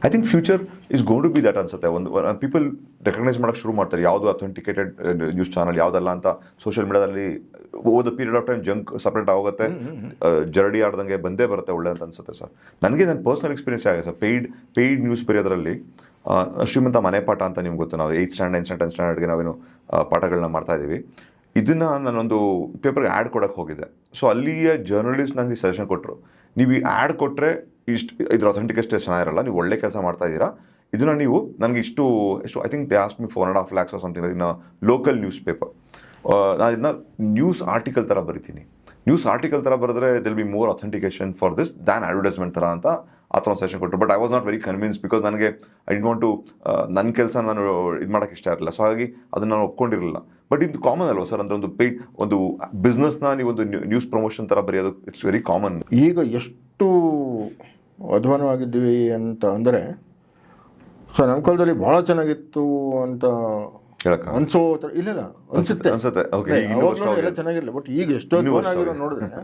I think future is going to be that ಅನ್ಸುತ್ತೆ. ಒಂದು people recognise ಮಾಡೋಕ್ಕೆ ಶುರು ಮಾಡ್ತಾರೆ ಯಾವುದು ಅಥೆಂಟಿಕೇಟೆಡ್ ನ್ಯೂಸ್ ಚಾನಲ್ ಯಾವುದಲ್ಲ ಅಂತ. ಸೋಷಿಯಲ್ ಮೀಡಿಯಾದಲ್ಲಿ ಓದ period of time junk separate ಆಗುತ್ತೆ, ಜರಡಿ ಆಡ್ದಂಗೆ ಬಂದೇ ಬರುತ್ತೆ ಒಳ್ಳೆ ಅಂತ ಅನ್ಸುತ್ತೆ ಸರ್. ನನಗೆ ನನ್ನ ಪರ್ಸನಲ್ ಎಕ್ಸ್ಪೀರಿಯನ್ಸ್ ಆಗಿದೆ ಸರ್. ಪೇಯ್ಡ್ ನ್ಯೂಸ್ ಬರೆಯೋದ್ರಲ್ಲಿ ಶ್ರೀಮಂತ ಮನೆ ಪಾಠ ಅಂತ ನಿಮ್ಗೆ ಗೊತ್ತು, ನಾವು 8th standard 9th standard 10th ಸ್ಟ್ಯಾಂಡರ್ಡ್ಗೆ ನಾವೇನು ಪಾಠಗಳನ್ನ ಮಾಡ್ತಾ ಇದ್ದೀವಿ. ಇದನ್ನು ನಾನೊಂದು ಪೇಪರ್ಗೆ ಆ್ಯಡ್ ಕೊಡೋಕ್ಕೆ ಹೋಗಿದ್ದೆ. ಸೊ ಅಲ್ಲಿಯ ಜರ್ನಲಿಸ್ಟ್ ನನಗೆ ಸಜೆಷನ್ ಕೊಟ್ಟರು, ನೀವು ಈ ಆ್ಯಡ್ ಕೊಟ್ಟರೆ ಇದ್ರ ಅಥೆಂಟಿಕೇಟ್ ಚೆನ್ನಾಗಿರಲ್ಲ, ನೀವು ಒಳ್ಳೆ ಕೆಲಸ ಮಾಡ್ತಾ ಇದ್ದೀರಾ, ಇದನ್ನು ನೀವು ನನಗೆ ಎಷ್ಟು I think they ask me 4.5 lakhs or something in local news paper. ನಾನು ಇದನ್ನ ನ್ಯೂಸ್ ಆರ್ಟಿಕಲ್ ಥರ ಬರಿತೀನಿ. ನ್ಯೂಸ್ ಆರ್ಟಿಕಲ್ ಥರ ಬರೆದ್ರೆ there'll be more authentication for this than advertisement ಥರ ಅಂತ ಆ ಥರ ಒಂದು ಸಜೆಷನ್ ಕೊಟ್ಟರು. But I was not very convince because ನನಗೆ ಐ ಡಿಂಟ್ ವಾಂಟ್ ಟು ನನ್ನ ಕೆಲಸ ನಾನು ಇದು ಮಾಡೋಕ್ಕೆ ಇಷ್ಟ ಇರಲಿಲ್ಲ. ಸೊ ಹಾಗಾಗಿ ಅದನ್ನು ನಾನು ಒಪ್ಕೊಂಡಿರಲಿಲ್ಲ. ಬಟ್ ಇದು ಕಾಮನ್ ಅಲ್ವಾ ಸರ್, ಅಂದರೆ ಒಂದು ಪೇಯ್ಡ್ ಒಂದು ಬಿಸ್ನೆಸ್ನ ನೀವು ಒಂದು ನ್ಯೂಸ್ ಪ್ರಮೋಷನ್ ಥರ ಬರೆಯೋದು ಇಟ್ಸ್ ವೆರಿ ಕಾಮನ್. ಈಗ ಎಷ್ಟು ಅಧ್ವಾನವಾಗಿದ್ದೀವಿ ಅಂತ ಅಂದರೆ, ಸೊ ನಮ್ಮ ಕಾಲದಲ್ಲಿ ಭಾಳ ಚೆನ್ನಾಗಿತ್ತು ಅಂತ ಅನ್ಸೋ ಥರ ಇಲ್ಲ ಅನ್ಸುತ್ತೆ ಎಲ್ಲ ಚೆನ್ನಾಗಿರಲಿಲ್ಲ. ಬಟ್ ಈಗ ಎಷ್ಟೋ ಅಧ್ವಾನ ಆಗಿರೋ ನೋಡಿದ್ರೆ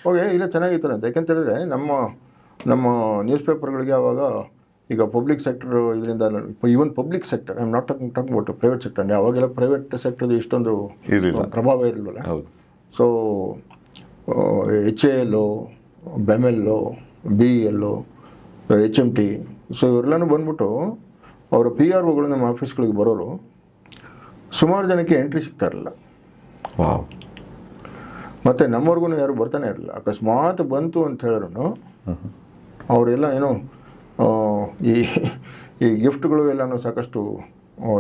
ಓಕೆ ಇಲ್ಲ ಚೆನ್ನಾಗಿರ್ತಾರೆ ಅಂತ. ಯಾಕಂತ ಹೇಳಿದ್ರೆ ನಮ್ಮ ನ್ಯೂಸ್ ಪೇಪರ್ಗಳಿಗೆ ಆವಾಗ ಈಗ ಪಬ್ಲಿಕ್ ಸೆಕ್ಟರ್ ಇದರಿಂದ even public sector I am not talking about private sector. ಅವಾಗೆಲ್ಲ ಪ್ರೈವೇಟ್ ಸೆಕ್ಟರ್ದು ಇಷ್ಟೊಂದು ಪ್ರಭಾವ ಇರಲಿಲ್ಲ. So HAL, BEMEL, BEL, HMT, so ಇವರೆಲ್ಲನೂ ಬಂದ್ಬಿಟ್ಟು ಅವರ PROಗಳು ನಮ್ಮ ಆಫೀಸ್ಗಳಿಗೆ ಬರೋರು ಸುಮಾರು ಜನಕ್ಕೆ ಎಂಟ್ರಿ ಸಿಗ್ತಾ ಇರಲಿಲ್ಲ. ಮತ್ತು ನಮ್ಮವ್ರಿಗೂ ಯಾರು ಬರ್ತಾನೆ ಇರಲಿಲ್ಲ. ಅಕಸ್ಮಾತ್ ಬಂತು ಅಂತ ಹೇಳಿದ್ರು ಅವರೆಲ್ಲ ಏನೋ ಈ ಗಿಫ್ಟ್ಗಳು ಎಲ್ಲನೂ ಸಾಕಷ್ಟು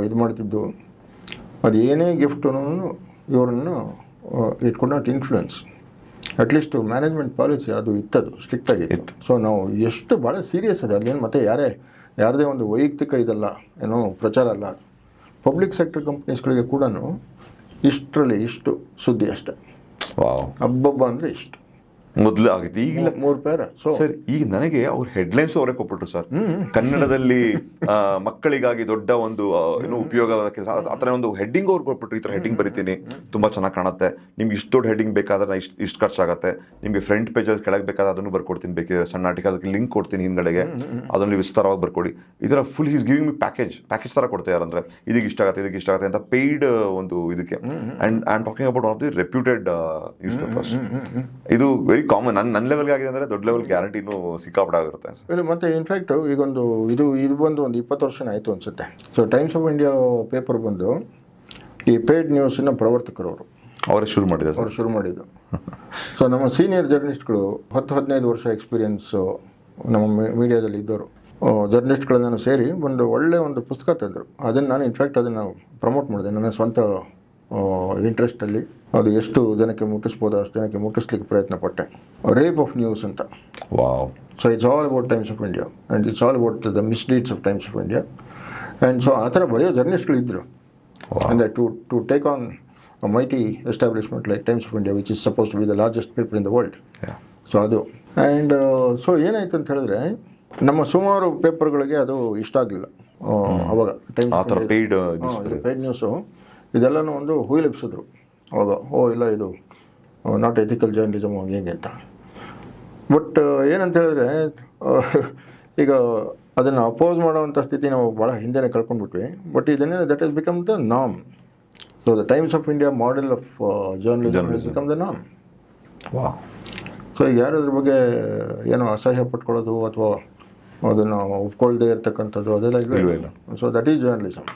ಇದು ಮಾಡ್ತಿದ್ದು. ಅದು ಏನೇ ಗಿಫ್ಟು ಇವ್ರನ್ನು it could not influence. At least management policy ಅದು ಇತ್ತದು ಸ್ಟ್ರಿಕ್ಟಾಗಿತ್ತು. ಸೊ ನಾವು ಎಷ್ಟು ಭಾಳ ಸೀರಿಯಸ್ ಅದು. ಅಲ್ಲೇನು ಮತ್ತೆ ಯಾರದೇ ಒಂದು ವೈಯಕ್ತಿಕ ಇದಲ್ಲ, ಏನೋ ಪ್ರಚಾರ ಅಲ್ಲ. ಪಬ್ಲಿಕ್ ಸೆಕ್ಟರ್ ಕಂಪ್ನೀಸ್ಗಳಿಗೆ ಕೂಡ ಇಷ್ಟು ಸುದ್ದಿ ಅಷ್ಟೆ. ಹಬ್ಬಬ್ಬ ಅಂದರೆ ಇಷ್ಟು ಮೊದಲು ಆಗಿತ್ತು, ಈಗಿಲ್ಲ 3 ಪೇರ. ಸೊ ಸರ್ ಈಗ ನನಗೆ ಅವ್ರ ಹೆಡ್ಲೈನ್ಸ್ ಅವರೇ ಕೊಟ್ಬಿಟ್ರು ಸರ್. ಕನ್ನಡದಲ್ಲಿ ಮಕ್ಕಳಿಗಾಗಿ ದೊಡ್ಡ ಒಂದು ಏನು ಉಪಯೋಗವಾದ ಕೆಲಸ ಆ ಥರ ಒಂದು ಹೆಡ್ಡಿಂಗ್ ಅವ್ರು ಕೊಟ್ಬಿಟ್ರು. ಈ ಥರ ಹೆಡ್ಡಿಂಗ್ ಬರಿತೀನಿ, ತುಂಬ ಚೆನ್ನಾಗಿ ಕಾಣುತ್ತೆ, ನಿಮ್ಗೆ ಇಷ್ಟು ದೊಡ್ಡ ಹೆಡ್ಡಿಂಗ್ ಬೇಕಾದ್ರೆ ನಾನು ಇಷ್ಟು ಖರ್ಚಾಗುತ್ತೆ, ನಿಮಗೆ ಫ್ರಂಟ್ ಪೇಜಲ್ಲಿ ಕೆಳಗೆ ಬೇಕಾದ್ರೆ ಅದನ್ನು ಬರ್ಕೊಡ್ತೀನಿ, ಬೇಕಿದ್ರೆ ಸಣ್ಣ ಆರ್ಟಿಕಲ್ ಅದಕ್ಕೆ ಲಿಂಕ್ ಕೊಡ್ತೀನಿ ಹಿಂದ್ಗಡೆಗೆ, ಅದನ್ನು ವಿಸ್ತಾರವಾಗಿ ಬರ್ಕೊಡಿ. ಈ ಥರ full is giving me package ಥರ ಕೊಡ್ತಾ ಯಾರಂದರೆ ಇದಕ್ಕೆ ಇಷ್ಟ ಆಗುತ್ತೆ ಅಂತ ಪೇಯ್ಡ್ ಒಂದು ಇದಕ್ಕೆ. And I am talking about one of the reputed news papers. ಇದು ವೆರಿ ಕಾಮನ್. ನನ್ನ ಲೆವೆಲ್ಗೆ ಆಗಿದೆ ಅಂದರೆ ದೊಡ್ಡ ಲೆವೆಲ್ ಗ್ಯಾರಂಟಿನೂ ಸಿಕ್ಕಾಪಟ್ಟೆ ಆಗಿರುತ್ತೆ. ಇಲ್ಲ ಮತ್ತು ಇನ್ಫ್ಯಾಕ್ಟು ಈಗೊಂದು ಇದು ಬಂದು ಒಂದು 20 ವರ್ಷ ಆಯಿತು ಅನಿಸುತ್ತೆ. So times of India paper ಬಂದು ಈ ಪೇಯ್ಡ್ ನ್ಯೂಸಿನ ಪ್ರವರ್ತಕರವರು ಅವರೇ ಶುರು ಮಾಡಿದ್ದು. ಸೊ ನಮ್ಮ ಸೀನಿಯರ್ ಜರ್ನಲಿಸ್ಟ್ಗಳು 10-15 ವರ್ಷ ಎಕ್ಸ್ಪೀರಿಯೆನ್ಸು ನಮ್ಮ ಮೀಡಿಯಾದಲ್ಲಿ ಇದ್ದವರು ಜರ್ನಲಿಸ್ಟ್ಗಳನ್ನ ಸೇರಿ ಒಳ್ಳೆಯ ಒಂದು ಪುಸ್ತಕ ತಂದರು. ಅದನ್ನು ಪ್ರಮೋಟ್ ಮಾಡಿದೆ ನನ್ನ ಸ್ವಂತ ಇಂಟ್ರೆಸ್ಟಲ್ಲಿ. ಅದು ಎಷ್ಟು ಜನಕ್ಕೆ ಮುಟ್ಟಿಸ್ಬೋದು ಅಷ್ಟು ಜನಕ್ಕೆ ಮುಟ್ಟಿಸ್ಲಿಕ್ಕೆ ಪ್ರಯತ್ನ ಪಟ್ಟೆ. ರೇಪ್ ಆಫ್ ನ್ಯೂಸ್ ಅಂತ. So it's all about Times of India and it's all about the misleads of Times of India. And so ಆ ಥರ ಬರೆಯೋ ಜರ್ನಲಿಸ್ಟ್ಗಳಿದ್ದರು. ಅಂದರೆ to take on a mighty establishment like Times of India, which is supposed to be the largest paper in the world. So ಅದು and so ಏನಾಯ್ತು ಅಂತ ಹೇಳಿದ್ರೆ ನಮ್ಮ ಸುಮಾರು ಪೇಪರ್ಗಳಿಗೆ ಅದು ಇಷ್ಟ ಆಗಲಿಲ್ಲ ಅವಾಗ. ಟೈಮ್ಸ್ ಪೇಯ್ಡ್ ನ್ಯೂಸು ಇದೆಲ್ಲನೂ ಒಂದು ಹುಯಿಲೆಬ್ಸಿದ್ರು ಅವಾಗ. ಇಲ್ಲ ಇದು ನಾಟ್ ಎಥಿಕಲ್ ಜರ್ನಲಿಸಮ್ ಹೇಗೆ ಅಂತ. ಬಟ್ ಏನಂತ ಹೇಳಿದ್ರೆ ಈಗ ಅದನ್ನು ಅಪೋಸ್ ಮಾಡೋವಂಥ ಸ್ಥಿತಿ ನಾವು ಭಾಳ ಹಿಂದೆನೇ ಕಳ್ಕೊಂಡ್ಬಿಟ್ವಿ. ಬಟ್ ಇದನ್ನೇ that is become the norm. So the Times of India model of journalism has become the norm. So ಯಾರು ಅದ್ರ ಬಗ್ಗೆ ಏನೋ ಅಸಹ್ಯ ಪಟ್ಕೊಳ್ಳೋದು ಅಥವಾ ಅದನ್ನು ಒಪ್ಕೊಳ್ಳದೆ ಇರ್ತಕ್ಕಂಥದ್ದು ಅದೆಲ್ಲ ಇಲ್ಲ. So that is journalism.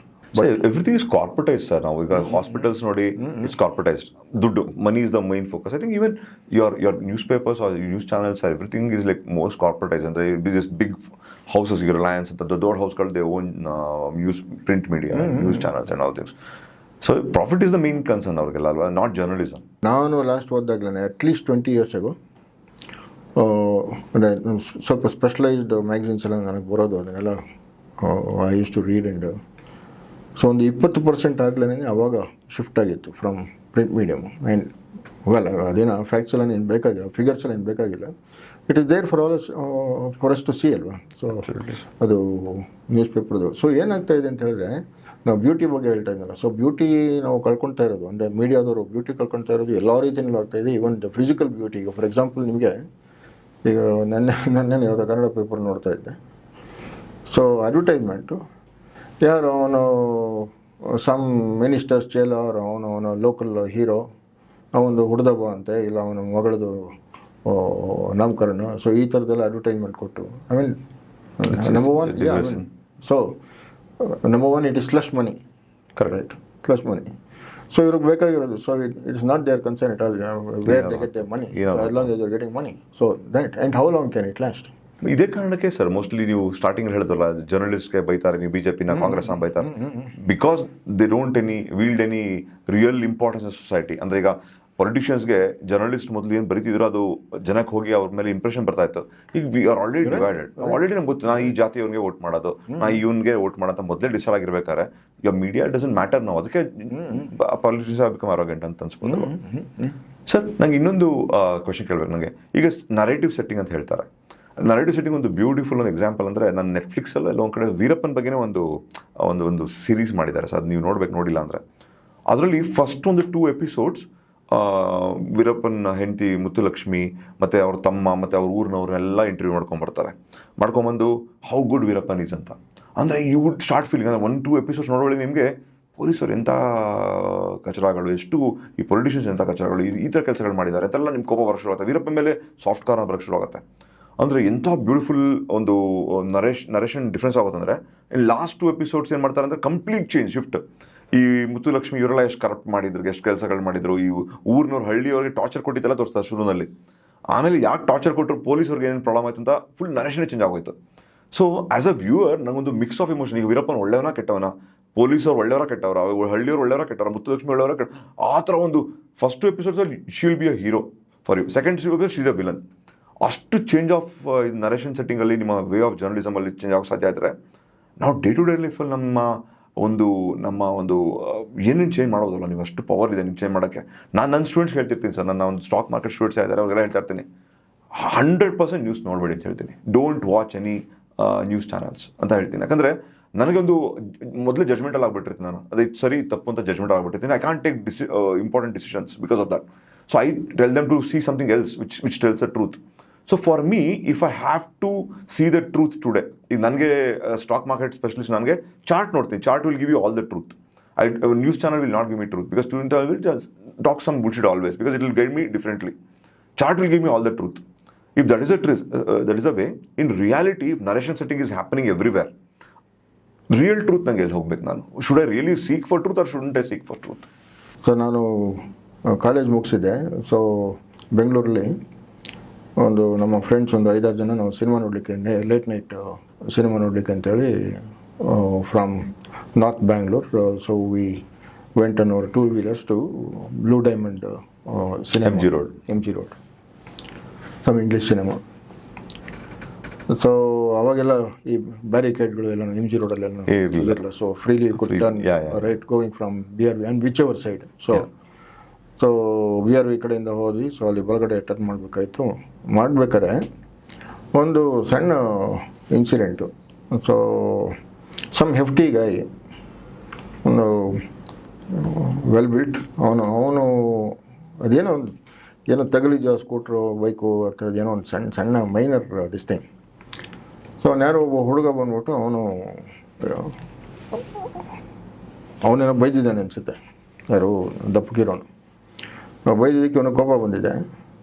Everything is corporatise sir. ನಾವು ಈಗ ಹಾಸ್ಪಿಟಲ್ಸ್ ನೋಡಿ, ಇಟ್ಸ್ ಕಾರ್ಪೊರೇಟೈಸ್ಡ್. ದುಡ್ಡು, money is the main focus. I think even your newspapers or news channels everything is like most corporatise. ಅಂದರೆ ದಿಸ್ ಬಿಗ್ ಹೌಸಸ್, ಈಗ ರಿಲಯನ್ಸ್ ಅಂತ ದೊಡ್ಡ ಹೌಸ್ಗಳು they own news print media, news channels and all things. So profit is the main concern ಅವ್ರಿಗೆಲ್ಲ ಅಲ್ವಾ, not journalism. ನಾನು last ಓದಾಗ್ಲೇ at least 20 years ago ಅಂದರೆ ಸ್ವಲ್ಪ ಸ್ಪೆಷಲೈಸ್ಡ್ ಮ್ಯಾಗಝಿನ್ಸ್ ಎಲ್ಲ ನನಗೆ ಬರೋದು, ಅದನ್ನೆಲ್ಲ I use to read. And so ಒಂದು 20% ಆಗಲೇ ಆವಾಗ ಶಿಫ್ಟ್ ಆಗಿತ್ತು from print medium. And well ಅದೇನೋ ಫ್ಯಾಕ್ಟ್ಸ್ ಎಲ್ಲ ಏನು ಬೇಕಾಗಿಲ್ಲ, ಫಿಗರ್ಸ್ ಎಲ್ಲ ಏನು ಬೇಕಾಗಿಲ್ಲ. It is there for us to see ಅಲ್ವಾ. ಸೊ ಅದು ನ್ಯೂಸ್ ಪೇಪರ್ದು. ಸೊ ಏನಾಗ್ತಾಯಿದೆ ಅಂತ ಹೇಳಿದ್ರೆ, ನಾವು ಬ್ಯೂಟಿ ಬಗ್ಗೆ ಹೇಳ್ತಾ ಇದ್ದಲ್ಲ. ಸೊ ಬ್ಯೂಟಿ ನಾವು ಕಳ್ಕೊಳ್ತಾ ಇರೋದು, ಅಂದರೆ ಮೀಡಿಯಾದವರು ಬ್ಯೂಟಿ ಕಳ್ಕೊಳ್ತಾ ಇರೋದು ಎಲ್ಲ ರೀತಿಯಲ್ಲೂ ಆಗ್ತಾಯಿದೆ. Even the physical beauty. ಈಗ ಫಾರ್ ಎಕ್ಸಾಂಪಲ್ ನಿಮಗೆ ಈಗ ನೆನ್ನೆ ಯಾವುದೋ ಕನ್ನಡ ಪೇಪರ್ ನೋಡ್ತಾ ಇದ್ದೆ. ಸೊ ಅಡ್ವರ್ಟೈಸ್ಮೆಂಟು ಯಾರು ಅವನು ಸಮ್ ಮಿನಿಸ್ಟರ್ಸ್ ಚೇಲರ್ ಅವನು ಲೋಕಲ್ ಹೀರೋ ಅವನು ಹುಡ್ದಬ್ಬ ಅಂತೆ ಇಲ್ಲ ಅವನ ಮಗಳದು ನಾಮಕರಣ. ಸೊ ಈ ಥರದ್ದೆಲ್ಲ ಅಡ್ವರ್ಟೈಸ್ಮೆಂಟ್ ಕೊಟ್ಟು I mean number one so number one it is slush money. Correct, slush money. So ಇವ್ರಿಗೆ ಬೇಕಾಗಿರೋದು, so it's not their concern it all where they get their money, as long as they're getting money. So that, and how long can it last? ಇದೇ ಕಾರಣಕ್ಕೆ sir mostly ನೀವು starting ಹೇಳಿದ್ರಲ್ಲ, ಜರ್ನಲಿಸ್ಟ್ಗೆ ಬೈತಾರೆ, ನೀವು ಬಿಜೆಪಿನ ಕಾಂಗ್ರೆಸ್ನ ಬೈತಾರೆ, because they don't wheeled any real importance in society. ಅಂದರೆ ಈಗ ಪೊಲಿಟಿಷಿಯನ್ಸ್ಗೆ ಜರ್ನಲಿಸ್ಟ್ ಮೊದಲು ಏನು ಬರೀತಿದ್ರು ಅದು ಜನಕ್ಕೆ ಹೋಗಿ ಅವ್ರ ಮೇಲೆ ಇಂಪ್ರೆಷನ್ ಬರ್ತಾ ಇತ್ತು. ಈಗ we are already divided. Already ನಮ್ಗೆ ಗೊತ್ತು, ನಾನು ಈ ಜಾತಿಯವ್ರಿಗೆ ವೋಟ್ ಮಾಡೋದು, ನಾ ಇವನ್ಗೆ ವೋಟ್ ಮಾಡೋಂತ ಮೊದಲೇ ಡಿಸೈಡ್ ಆಗಿರ್ಬೇಕಾದ್ರೆ ಈಗ ಮೀಡಿಯಾ ಡಸಂಟ್ ಮ್ಯಾಟರ್ ನಾವು. ಅದಕ್ಕೆ ಪಾಲಿಟಿಷಿಯನ್ಸ್ ಬಿಕಮ್ ಅರೋಗೆಂಟ್ ಅಂತ ಅನ್ಸ್ಬೋದು. ಸರ್ ನಂಗೆ ಇನ್ನೊಂದು ಕ್ವೆಶನ್ ಕೇಳ್ಬೇಕು. ನನಗೆ ಈಗ ನರೇಟಿವ್ ಸೆಟ್ಟಿಂಗ್ ಅಂತ ಹೇಳ್ತಾರೆ. ನರೇಟಿವ್ ಸೆಟ್ಟಿಂಗ್ ಒಂದು ಬ್ಯೂಟಿಫುಲ್ ಒಂದು ಎಕ್ಸಾಂಪಲ್ ಅಂದರೆ ನಾನು ನೆಟ್ಫ್ಲಿಕ್ಸಲ್ಲಿ ಎಲ್ಲ ಒಂದು ಕಡೆ ವೀರಪ್ಪನ ಬಗ್ಗೆನೇ ಒಂದು ಸೀರೀಸ್ ಮಾಡಿದ್ದಾರೆ ಸರ್, ಅದು ನೀವು ನೋಡ್ಬೇಕು, ನೋಡಿಲ್ಲ ಅಂದರೆ. ಅದರಲ್ಲಿ ಫಸ್ಟ್ ಒಂದು 2 ಎಪಿಸೋಡ್ಸ್ ವೀರಪ್ಪನ ಹೆಂಡತಿ ಮುತ್ತುಲಕ್ಷ್ಮಿ ಮತ್ತು ಅವ್ರ ತಮ್ಮ ಮತ್ತು ಅವ್ರ ಊರಿನವ್ರನ್ನೆಲ್ಲ ಇಂಟರ್ವ್ಯೂ ಮಾಡ್ಕೊಂಬಂದು ಹೌ ಗುಡ್ ವೀರಪ್ಪನ್ ಈಸ್ ಅಂತ. ಅಂದರೆ ಯು ವುಡ್ ಸ್ಟಾರ್ಟ್ ಫೀಲಿಂಗ್ ಅಂದರೆ 1-2 ಎಪಿಸೋಡ್ಸ್ ನೋಡೋಳಿ ನಿಮಗೆ ಪೊಲೀಸರು ಎಂಥ ಕಚರಾಗಳು, ಎಷ್ಟು ಈ ಪೊಲಿಟಿಷಿಯನ್ಸ್ ಎಂಥ ಕಚರಾಗಳು, ಈ ಥರ ಕೆಲಸಗಳು ಮಾಡಿದ್ದಾರೆ ಅಂತೆಲ್ಲ ನಿಮ್ಗೆ ಕೋಪ ಬರೋಕ್ಕೆ ಶುರು ಆಗುತ್ತೆ. ವೀರಪ್ಪನ ಮೇಲೆ ಸಾಫ್ಟ್ ಕಾರ್ನ ಬರೋಕ್ಕೆ ಶುರು ಆಗುತ್ತೆ. ಅಂದರೆ ಎಂಥ ಬ್ಯೂಟಿಫುಲ್ ಒಂದು ನರೇಷನ್ ಡಿಫ್ರೆನ್ಸ್ ಆಗುತ್ತೆ ಅಂದರೆ ಲಾಸ್ಟ್ 2 ಎಪಿಸೋಡ್ಸ್ ಏನು ಮಾಡ್ತಾರೆ ಅಂದರೆ ಕಂಪ್ಲೀಟ್ ಚೇಂಜ್, ಶಿಫ್ಟ್. ಈ ಮುತ್ತುಲಕ್ಷ್ಮಿ ಇವರೆಲ್ಲ ಎಷ್ಟು ಕರಪ್ಟ್ ಮಾಡಿದ್ರು, ಎಷ್ಟು ಕೆಲಸಗಳು ಮಾಡಿದ್ರು, ಈ ಊರಿನವ್ರು ಹಳ್ಳಿಯವ್ರಿಗೆ ಟಾರ್ಚರ್ ಕೊಟ್ಟಿದ್ದೆಲ್ಲ ತೋರಿಸ್ತಾರೆ ಶುರುನಲ್ಲಿ. ಆಮೇಲೆ ಯಾಕೆ ಟಾರ್ಚರ್ ಕೊಟ್ಟರು, ಪೊಲೀಸವ್ರಿಗೆ ಏನೇನು ಪ್ರಾಬ್ಲಮ್ ಆಯ್ತು ಅಂತ ಫುಲ್ ನರೇಷನೇ ಚೇಂಜ್ ಆಗೋಯ್ತು. ಸೊ ಆ್ಯಸ್ ಅ ವ್ಯೂವರ್ ನಂಗೊಂದು ಮಿಕ್ಸ್ ಆಫ್ ಇಮೋಷನ್. ಈಗ ವೀರಪ್ಪನ ಒಳ್ಳೆಯವನ ಕೆಟ್ಟವನ, ಪೊಲೀಸವ್ರು ಒಳ್ಳೆಯವರ ಕೆಟ್ಟವರ, ಹಳ್ಳಿಯವ್ರು ಒಳ್ಳೆಯವರ ಕೆಟ್ಟವರ, ಮುತ್ತುಲಕ್ಷ್ಮಿ ಒಳ್ಳೆಯವರ ಕೆಟ್ಟ, ಆ ಥರ ಒಂದು ಫಸ್ಟ್ 2 ಎಪಿಸೋಡ್ಸಲ್ಲಿ she will be a hero for you, second episode she is a villain. ಅಷ್ಟು ಚೇಂಜ್ ಆಫ್ ನರೇಷನ್ ಸೆಟ್ಟಿಂಗಲ್ಲಿ ನಿಮ್ಮ ವೇ ಆಫ್ ಜರ್ನಲಿಸಮಲ್ಲಿ ಚೇಂಜ್ ಆಗೋಕ್ಕೆ ಸಾಧ್ಯ ಆದರೆ ನಾವು ಡೇ ಟು ಡೇ ಲೈಫಲ್ಲಿ ನಮ್ಮ ಒಂದು ಏನೇನು ಚೇಂಜ್ ಮಾಡೋದಲ್ಲ. ನೀವು ಅಷ್ಟು ಪವರ್ ಇದೆ ನಿಮ್ಗೆ ಚೇಂಜ್ ಮಾಡೋಕ್ಕೆ. ನಾನು ನನ್ನ ಸ್ಟೂಡೆಂಟ್ಸ್ ಹೇಳ್ತಿರ್ತೀನಿ ಸರ್, ನನ್ನ ಒಂದು ಸ್ಟಾಕ್ ಮಾರ್ಕೆಟ್ ಸ್ಟೂಡೆಂಟ್ಸ್ ಇದ್ದಾರೆ, ಅವ್ರಿಗೆಲ್ಲ ಹೇಳ್ತಾ ಇರ್ತೀನಿ 100% ನ್ಯೂಸ್ ನೋಡಬೇಡಿ ಅಂತ ಹೇಳ್ತೀನಿ. Don't watch any news channels ಅಂತ ಹೇಳ್ತೀನಿ. ಯಾಕಂದರೆ ನನಗೊಂದು ಮೊದಲೇ ಜಜ್ಮೆಂಟಲ್ಲಿ ಆಗ್ಬಿಟ್ಟಿರ್ತೀನಿ ನಾನು, ಅದು ಸರಿ ತಪ್ಪು ಅಂತ ಜಜ್ಮೆಂಟ್ ಆಗ್ಬಿಟ್ಟಿರ್ತೀನಿ. I can't take important decisions because of that. So I tell them to see something else which tells the truth. So for me if I have to see the truth today, ಈಗ ನನಗೆ stock market specialist, ನನಗೆ chart ನೋಡ್ತೀನಿ, chart will give you all the truth. News channel will not give me truth because news channel will talk some bullshit always because it will guide me differently. Chart will give me all the truth. If that is a way, in reality, if narration setting is happening everywhere, real truth ನಂಗೆ ಎಲ್ಲಿ ಹೋಗ್ಬೇಕು ನಾನು? Should I really seek for truth or shouldn't I seek for truth? So ನಾನು college ಮುಗಿಸಿದ್ದೆ. So ಬೆಂಗಳೂರಲ್ಲಿ ಒಂದು ನಮ್ಮ friends ಒಂದು 5-6 ಜನ ನಾವು ಸಿನಿಮಾ ನೋಡಲಿಕ್ಕೆ, ಲೇಟ್ ನೈಟ್ ಸಿನಿಮಾ ನೋಡಲಿಕ್ಕೆ ಅಂತೇಳಿ from north Bangalore. So we went on our 2 wheelers to Blue Diamond cinema, MG Road, some English cinema. So ಅವಾಗೆಲ್ಲ ಈ ಬ್ಯಾರಿಕೇಡ್ಗಳು ಎಲ್ಲ MG ರೋಡಲ್ಲೆಲ್ಲ ಇರಲಿಲ್ಲ. So freely could turn right going from BRV and whichever side. So BRV ಕಡೆಯಿಂದ ಹೋದ್ವಿ. So ಅಲ್ಲಿ ಒಳಗಡೆ ಟರ್ನ್ ಮಾಡಬೇಕಾಯ್ತು. ಮಾಡಬೇಕಾದ್ರೆ ಒಂದು ಸಣ್ಣ ಇನ್ಸಿಡೆಂಟು. ಸೊ ಸಮ್ ಹೆಫ್ಟಿ ಗಾಯ್, ಒಂದು ವೆಲ್ ಬಿಲ್ಟ್, ಅವನು ಅದೇನೋ ಒಂದು ಏನೋ ತಗಲಿದ ಸ್ಕೂಟ್ರು, ಬೈಕು ಆ ಥರದ್ದು ಏನೋ ಒಂದು ಸಣ್ಣ ಮೈನರ್ ದಿಸ್ ಥಿಂಗ್. ಸೊ ಯಾರೋ ಒಬ್ಬ ಹುಡುಗ ಬಂದ್ಬಿಟ್ಟು ಅವನೇನೋ ಬೈದಿದ್ದಾನೆ ಅನಿಸುತ್ತೆ, ಯಾರು ದಪ್ಪಗಿರೋನು ಬೈದಿದ್ದಕ್ಕೆ ಅವನು ಕೋಪ ಬಂದಿದೆ.